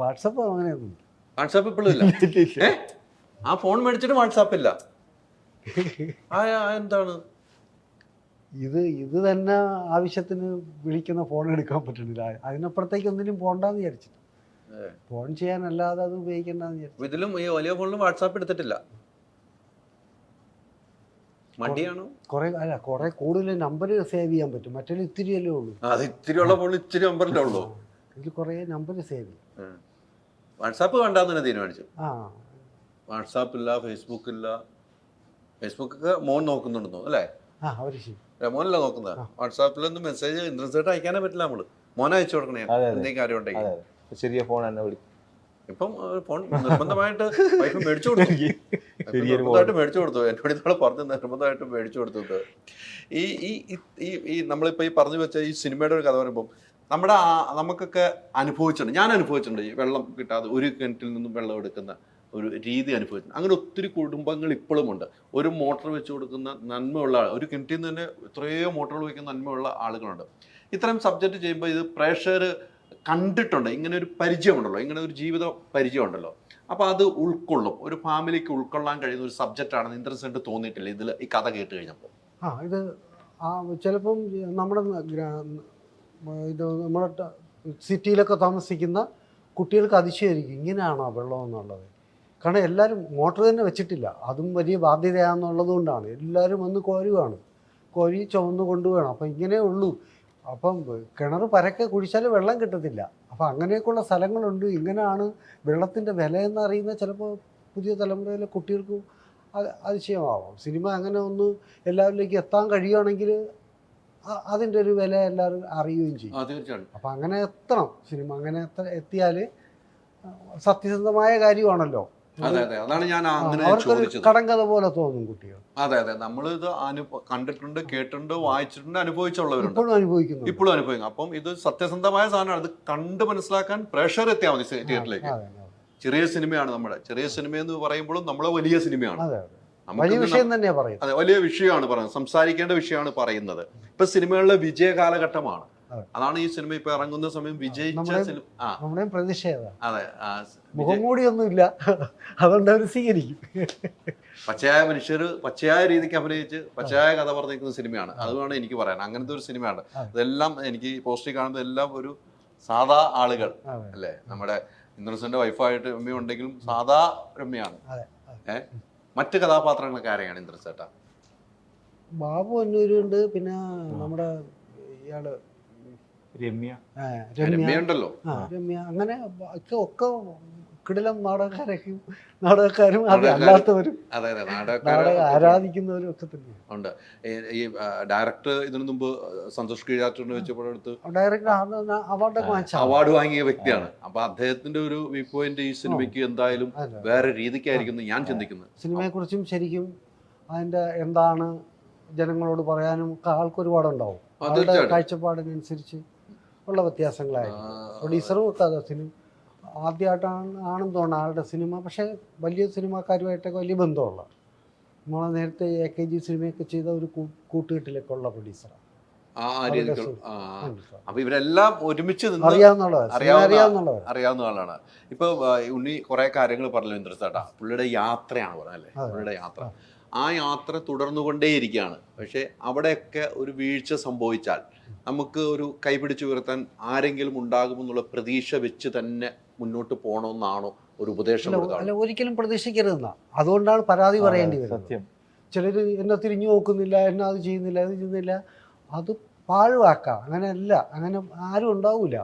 വാട്സപ്പ് അങ്ങനെയൊന്നും വാട്സാപ്പ് ഇപ്പോഴും ഇല്ല ആ ഫോൺ മേടിച്ചിട്ട് വാട്സാപ്പ് ഇല്ല എന്താണ് ഇത് തന്നെ ആവശ്യത്തിന് വിളിക്കുന്ന ഫോൺ എടുക്കാൻ പറ്റുന്നില്ല അതിനപ്പുറത്തേക്ക് ഒന്നിനും പോണ്ടെന്ന് വിചാരിച്ചിട്ട് ഫോൺ ചെയ്യാനല്ലാതെ അത് ഉപയോഗിക്കണ്ടെന്ന് വിചാരിച്ചു ഇതിലും ഈ വലിയ ഫോണിലും വാട്സാപ്പ് എടുത്തിട്ടില്ല മടിയാണോ കുറെ കൂടുതൽ നമ്പർ സേവ് ചെയ്യാൻ പറ്റും മറ്റേ ഇത്തിരിയല്ലേ ഉള്ളൂ അത് ഇത്തിരിയുള്ള ഫോണിൽ ഇത്തിരി നമ്പറിലേ ഉള്ളൂ ഇതിൽ കുറെ നമ്പർ സേവ് ചെയ്യും വാട്സാപ്പ് വേണ്ടാന്ന് തന്നെ തീരുമാനിച്ചു വാട്സാപ്പ് ഇല്ല ഫേസ്ബുക്ക് ഇല്ല ഫേസ്ബുക്ക് മോൻ നോക്കുന്നുണ്ടെന്നോ അല്ലേ മോനല്ല നോക്കുന്നത് വാട്സാപ്പിലൊന്നും മെസ്സേജ് ഇന്ദ്രൻ ചേട്ടൻ അയക്കാനേ പറ്റില്ല നമ്മള് മോനെ അയച്ചു കൊടുക്കണേ എന്തെങ്കിലും കാര്യം ഉണ്ടെങ്കിൽ ചെറിയ ഫോൺ തന്നെ വിളിക്കും ഇപ്പം ഫോൺ നിർബന്ധമായിട്ട് വൈഫ് മേടിച്ചു കൊടുത്തു നിർബന്ധമായിട്ട് മേടിച്ചു കൊടുത്തു എന്നോട് ഇന്നാളെ പറഞ്ഞ് നിർബന്ധമായിട്ട് മേടിച്ചു കൊടുത്തത് ഈ നമ്മളിപ്പോ ഈ പറഞ്ഞു വെച്ച ഈ സിനിമയുടെ ഒരു കഥ പറയുമ്പോൾ നമുക്കൊക്കെ അനുഭവിച്ചിട്ടുണ്ട് ഞാൻ അനുഭവിച്ചിട്ടുണ്ട് ഈ വെള്ളം കിട്ടാതെ ഒരു കിണറ്റിൽ നിന്നും വെള്ളം എടുക്കുന്ന ഒരു രീതി അനുഭവിച്ചിട്ടുണ്ട് അങ്ങനെ ഒത്തിരി കുടുംബങ്ങൾ ഇപ്പോഴും ഉണ്ട് ഒരു മോട്ടോർ വെച്ച് കൊടുക്കുന്ന നന്മയുള്ള ഒരു കിണറ്റിൽ നിന്ന് തന്നെ എത്രയോ മോട്ടോറുകൾ വയ്ക്കുന്ന നന്മയുള്ള ആളുകളുണ്ട് ഇത്തരം സബ്ജക്റ്റ് ചെയ്യുമ്പോൾ ഇത് പ്രേക്ഷകർ കണ്ടിട്ടുണ്ട് ഇങ്ങനെ ഒരു പരിചയമുണ്ടല്ലോ ഇങ്ങനെ ഒരു ജീവിത പരിചയമുണ്ടല്ലോ അപ്പോൾ അത് ഉൾക്കൊള്ളും ഒരു ഫാമിലിക്ക് ഉൾക്കൊള്ളാൻ കഴിയുന്ന ഒരു സബ്ജക്റ്റാണെന്ന് ഇൻട്രസ്റ്റ് തോന്നിയിട്ടില്ല ഇതിൽ ഈ കഥ കേട്ട് കഴിഞ്ഞപ്പോൾ ഇത് ചിലപ്പം നമ്മുടെ സിറ്റിയിലൊക്കെ താമസിക്കുന്ന കുട്ടികൾക്ക് അതിശയമായിരിക്കും ഇങ്ങനെയാണോ വെള്ളം എന്നുള്ളത് കാരണം എല്ലാവരും മോട്ടർ തന്നെ വെച്ചിട്ടില്ല അതും വലിയ ബാധ്യതയാണെന്നുള്ളത് കൊണ്ടാണ് എല്ലാവരും വന്ന് കോരുവാണ് കോരി ചുവന്ന് കൊണ്ടുപോകണം. അപ്പം ഇങ്ങനെ ഉള്ളൂ. അപ്പം കിണർ പരക്കെ കുഴിച്ചാൽ വെള്ളം കിട്ടത്തില്ല. അപ്പം അങ്ങനെയൊക്കെയുള്ള സ്ഥലങ്ങളുണ്ട്. ഇങ്ങനെയാണ് വെള്ളത്തിൻ്റെ വില എന്നറിയുന്ന ചിലപ്പോൾ പുതിയ തലമുറയിലെ കുട്ടികൾക്ക് അതിശയമാവാം. സിനിമ അങ്ങനെ ഒന്ന് എല്ലാവരിലേക്ക് എത്താൻ കഴിയുകയാണെങ്കിൽ അതിൻ്റെ ഒരു വില എല്ലാവരും അറിയുകയും ചെയ്യും. തീർച്ചയായിട്ടും. അപ്പം അങ്ങനെ എത്തണം സിനിമ. അങ്ങനെ എത്തിയാൽ സത്യസന്ധമായ കാര്യമാണല്ലോ. അതെ അതെ, അതാണ് ഞാൻ അങ്ങനെ അവർക്കൊരു ചോദിച്ചത്. കടങ്കഥ പോലെ തോന്നും കുട്ടികൾ. അതെ അതെ, നമ്മളിത് കണ്ടിട്ടുണ്ട്, കേട്ടിട്ടുണ്ട്, വായിച്ചിട്ടുണ്ട്, അനുഭവിച്ചുള്ളവരുണ്ട്, ഇപ്പോഴും അനുഭവിക്കുന്നു. ഇപ്പോഴും അനുഭവിക്കും. അപ്പം ഇത് സത്യസന്ധമായ സാധനമാണ്. ഇത് കണ്ട് മനസ്സിലാക്കാൻ പ്രേക്ഷകർ എത്തിയാൽ മതി തിയേറ്ററിലേക്ക്. ചെറിയ സിനിമയാണ് നമ്മുടെ. ചെറിയ സിനിമ എന്ന് പറയുമ്പോഴും നമ്മളെ വലിയ സിനിമയാണ്. വലിയ വിഷയം തന്നെയാണ് പറയുന്നത്. അതെ, വലിയ വിഷയമാണ് പറയുന്നത്, സംസാരിക്കേണ്ട വിഷയമാണ് പറയുന്നത്. ഇപ്പൊ സിനിമകളിലെ വിജയ കാലഘട്ടമാണ്. അതാണ് ഈ സിനിമ ഇപ്പൊ ഇറങ്ങുന്ന സമയം വിജയിച്ച സിനിമ. നമ്മുടെയും പ്രതിഷേധം. അതെ, മുഖംമൂടിയൊന്നുമില്ല, അതുകൊണ്ട് അവർ സ്വീകരിക്കും. പച്ചയായ മനുഷ്യർ പച്ചയായ രീതിക്ക് അഭിനയിച്ച് പച്ചയായ കഥ പറഞ്ഞിരിക്കുന്ന സിനിമയാണ്. അതുമാണ് എനിക്ക് പറയാൻ. അങ്ങനത്തെ ഒരു സിനിമയാണ്. ഇതെല്ലാം എനിക്ക് പോസ്റ്ററിൽ കാണുമ്പോൾ എല്ലാം ഒരു സാധാ ആളുകൾ അല്ലേ. നമ്മുടെ ഇന്ദ്രൻസിന്റെ വൈഫായിട്ട് രമ്യ ഉണ്ടെങ്കിലും സാധാ രമ്യാണ്. മറ്റ് കഥാപാത്രങ്ങളൊക്കെ ആരെയാണ് ഇന്ദ്രൻസ് ചേട്ടാ? ബാബു അന്നൂരുണ്ട്, പിന്നെ നമ്മുടെ ഇയാള് രമ്യ ഉണ്ടല്ലോ. രമ്യ, അങ്ങനെ ഒക്കെ കിടിലം നാടകക്കാരും അല്ലാത്തവരും ആരാധിക്കുന്നവരും ഒക്കെ തന്നെ ഉണ്ട്. ഈ ഡയറക്ടർ ഇതിനു മുമ്പ് സന്തോഷ് കീഴാറ്റൂരിനെ വെച്ചപ്പോഴെടുത്ത് അവാർഡ് വാങ്ങിയ വ്യക്തിയാണ്. അപ്പൊ അദ്ദേഹത്തിന്റെ ഒരു വ്യൂ പോയിന്റ് ഈ സിനിമയ്ക്ക് എന്തായാലും വേറെ രീതിക്കായിരിക്കും ഞാൻ ചിന്തിക്കുന്നത്. സിനിമയെ കുറിച്ചും ശരിക്കും അതിന്റെ എന്താണ് ജനങ്ങളോട് പറയാനും ആൾക്കൊരുപാടുണ്ടാവും. കാഴ്ചപ്പാടിനനുസരിച്ച് ഉള്ള വ്യത്യാസങ്ങളായിരിക്കും. പ്രൊഡ്യൂസറും ഒക്കെ അതെ സിനിമ ആദ്യമായിട്ടാണെന്ന് തോന്നുന്നു ആളുടെ സിനിമ. പക്ഷേ വലിയ സിനിമാക്കാരുമായിട്ടൊക്കെ വലിയ ബന്ധമുള്ള നമ്മളെ നേരത്തെ AKG സിനിമയൊക്കെ ചെയ്ത ഒരു കൂട്ടുകെട്ടിലേക്കുള്ള പ്രൊഡ്യൂസറാണ്. അപ്പൊ ഇവരെല്ലാം ഒരുമിച്ച് അറിയാവുന്ന ആളാണ്. ഇപ്പൊ ഉണ്ണി കുറെ കാര്യങ്ങൾ പറഞ്ഞു ഇന്ദ്രസേട്ടാ. പുള്ളിയുടെ യാത്രയാണ് പറഞ്ഞല്ലേ, പുള്ളിയുടെ യാത്ര. ആ യാത്ര തുടർന്നുകൊണ്ടേയിരിക്കുകയാണ്. പക്ഷെ അവിടെയൊക്കെ ഒരു വീഴ്ച സംഭവിച്ചാൽ നമുക്ക് ഒരു കൈപിടിച്ച് ഉയർത്താൻ ആരെങ്കിലും ഉണ്ടാകുമെന്നുള്ള പ്രതീക്ഷ വെച്ച് തന്നെ മുന്നോട്ട് പോകണമെന്നാണോ ഒരു ഉപദേശം? അല്ല, ഒരിക്കലും പ്രതീക്ഷിക്കരുതെന്നാ. അതുകൊണ്ടാണ് പരാതി പറയേണ്ടി വരുന്നത്. ചിലർ എന്നെ തിരിഞ്ഞു നോക്കുന്നില്ല, എന്നെ അത് ചെയ്യുന്നില്ല, ഇത് ചെയ്യുന്നില്ല. അത് പാഴുവാക്കാം. അങ്ങനെയല്ല, അങ്ങനെ ആരും ഉണ്ടാവില്ല.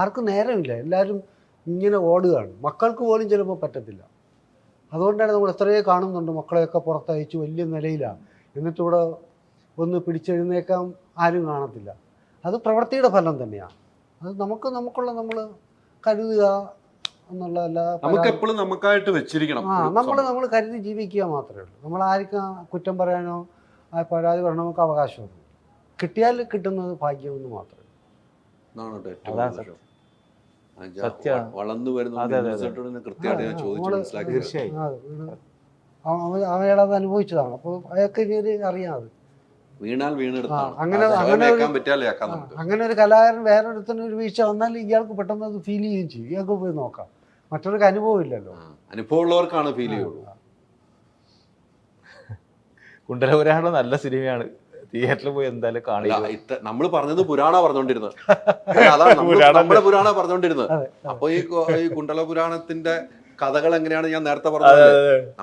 ആർക്കും നേരമില്ല. എല്ലാവരും ഇങ്ങനെ ഓടുകയാണ്. മക്കൾക്ക് പോലും ചിലപ്പോൾ പറ്റത്തില്ല. അതുകൊണ്ടാണ് നമ്മൾ എത്രയോ കാണുന്നുണ്ട് മക്കളെയൊക്കെ പുറത്തയച്ചു വലിയ നിലയിലാണ്. എന്നിട്ടിവിടെ ഒന്ന് പിടിച്ചെഴുന്നേക്കാൻ ആരും കാണത്തില്ല. അത് പ്രവൃത്തിയുടെ ഫലം തന്നെയാണ്. അത് നമുക്കുള്ള നമ്മൾ കരുതുക എന്നുള്ളതല്ല. നമുക്ക് എപ്പോഴും നമുക്കായിട്ട് വെച്ചിരിക്കണം. നമ്മൾ കരുതി ജീവിക്കുക മാത്രമേ ഉള്ളൂ. നമ്മൾ ആർക്കും കുറ്റം പറയാനോ പരാതി പറയണോ നമുക്ക് അവകാശമൊന്നും. കിട്ടിയാൽ കിട്ടുന്നത് ഭാഗ്യമെന്ന് മാത്രമേ ഉള്ളൂ. വളർന്നു വരുന്ന കൃത്യമായിട്ട് ചോദിച്ചു മനസ്സിലാക്കി അവനത് അനുഭവിച്ചതാണ്. അപ്പോൾ അയാൾക്ക് അറിയാതെ വീണാൽ വീണെടുത്താണ്. അങ്ങനെ ഒരു കലാകാരൻ വേറൊരുത്തിന് ഒരു വീഴ്ച വന്നാൽ ഇയാൾക്ക് പെട്ടെന്ന് അത് ഫീൽ ചെയ്യുകയും ചെയ്യും. ഇയാൾക്ക് പോയി നോക്കാം. മറ്റൊരു അനുഭവം ഇല്ലല്ലോ. അനുഭവമുള്ളവർക്കാണ് ഫീൽ ചെയ്യുള്ളൂ. കുണ്ടലപുരാണം നല്ല സിനിമയാണ്. തിയേറ്ററിൽ പോയി എന്തായാലും കാണില്ല. നമ്മൾ പറഞ്ഞത് പുരാണ പറഞ്ഞോണ്ടിരുന്നത്. അതാണ് നമ്മുടെ പുരാണ പറഞ്ഞോണ്ടിരുന്നത്. അപ്പൊ ഈ കുണ്ടല പുരാണത്തിന്റെ കഥകൾ എങ്ങനെയാണ് ഞാൻ നേരത്തെ പറഞ്ഞത്.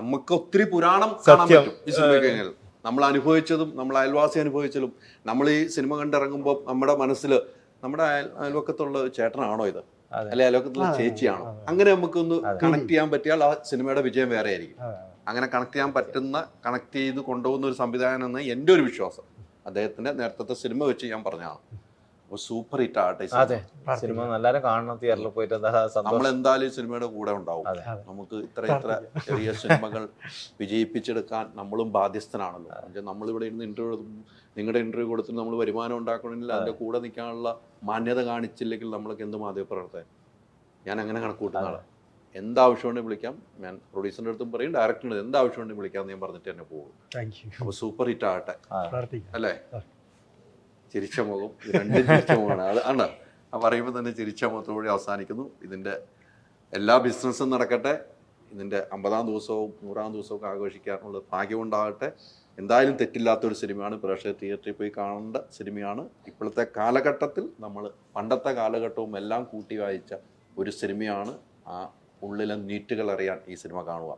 നമുക്ക് ഒത്തിരി പുരാണം കാണാൻ പറ്റും ഈ സിനിമ കഴിഞ്ഞാൽ. നമ്മൾ അനുഭവിച്ചതും നമ്മൾ അയൽവാസി അനുഭവിച്ചതും നമ്മൾ ഈ സിനിമ കണ്ടിറങ്ങുമ്പോൾ നമ്മുടെ മനസ്സിൽ നമ്മുടെ അയൽവക്കത്തുള്ള ചേട്ടനാണോ ഇത്, അല്ലെ അയൽവക്കത്തുള്ള ചേച്ചിയാണോ, അങ്ങനെ നമുക്കൊന്ന് കണക്ട് ചെയ്യാൻ പറ്റിയാൽ ആ സിനിമയുടെ വിജയം വേറെ ആയിരിക്കും. അങ്ങനെ കണക്ട് ചെയ്യാൻ പറ്റുന്ന, കണക്ട് ചെയ്ത് കൊണ്ടുപോകുന്ന ഒരു സംവിധാനം എന്ന് എൻ്റെ ഒരു വിശ്വാസം. അദ്ദേഹത്തിന്റെ നേരത്തെ സിനിമ വെച്ച് ഞാൻ പറഞ്ഞതാണ്. സൂപ്പർ ഹിറ്റ് ആട്ടെ സിനിമ. എല്ലാവരും കാണണം തിയേറ്ററിൽ പോയിട്ട്. നമ്മൾ എന്തായാലും സിനിമയുടെ കൂടെ ഉണ്ടാവും. നമുക്ക് ഇത്ര ചെറിയ സിനിമകൾ വിജയിപ്പിച്ചെടുക്കാൻ നമ്മളും ബാധ്യസ്ഥനാണല്ലോ. നമ്മളിവിടെ ഇരുന്ന് ഇന്റർവ്യൂ, നിങ്ങളുടെ ഇന്റർവ്യൂ കൊടുത്തിട്ട് നമ്മൾ വരുമാനം ഉണ്ടാക്കണമെങ്കിൽ അതിന്റെ കൂടെ നിൽക്കാനുള്ള മാന്യത കാണിച്ചില്ലെങ്കിൽ നമ്മളൊക്കെ എന്ത് മാധ്യമപ്രവർത്തകൻ. ഞാൻ അങ്ങനെ കണക്കൂട്ടുന്ന ആളാണ്. എന്താവശ്യമുണ്ടെങ്കിൽ വിളിക്കാം. ഞാൻ പ്രൊഡ്യൂസറിന്റെ അടുത്തും പറയും, ഡയറക്ടറിന്റെ എന്താവശ്യമുണ്ടെങ്കിൽ വിളിക്കാമെന്ന് ഞാൻ പറഞ്ഞിട്ട് തന്നെ പോകും. അപ്പോൾ സൂപ്പർ ഹിറ്റ് ആകട്ടെ അല്ലേ. ചിരിച്ച മുഖം, രണ്ടും ചിരിച്ച മുഖമാണ്. അത് ആണ് ആ പറയുമ്പോൾ തന്നെ ചിരിച്ച മുഖത്തോടെ അവസാനിക്കുന്നു. ഇതിൻ്റെ എല്ലാ ബിസിനസ്സും നടക്കട്ടെ. ഇതിൻ്റെ 50-ാം ദിവസവും 100-ാം ദിവസവും ഒക്കെ ആഘോഷിക്കാനുള്ള ഭാഗ്യമുണ്ടാകട്ടെ. എന്തായാലും തെറ്റില്ലാത്തൊരു സിനിമയാണ്. പ്രേക്ഷകർ തിയേറ്ററിൽ പോയി കാണേണ്ട സിനിമയാണ്. ഇപ്പോഴത്തെ കാലഘട്ടത്തിൽ നമ്മൾ പണ്ടത്തെ കാലഘട്ടവും എല്ലാം കൂട്ടി വായിച്ച ഒരു സിനിമയാണ്. ആ ഉള്ളിലെ നീറ്റുകൾ അറിയാൻ ഈ സിനിമ കാണുക.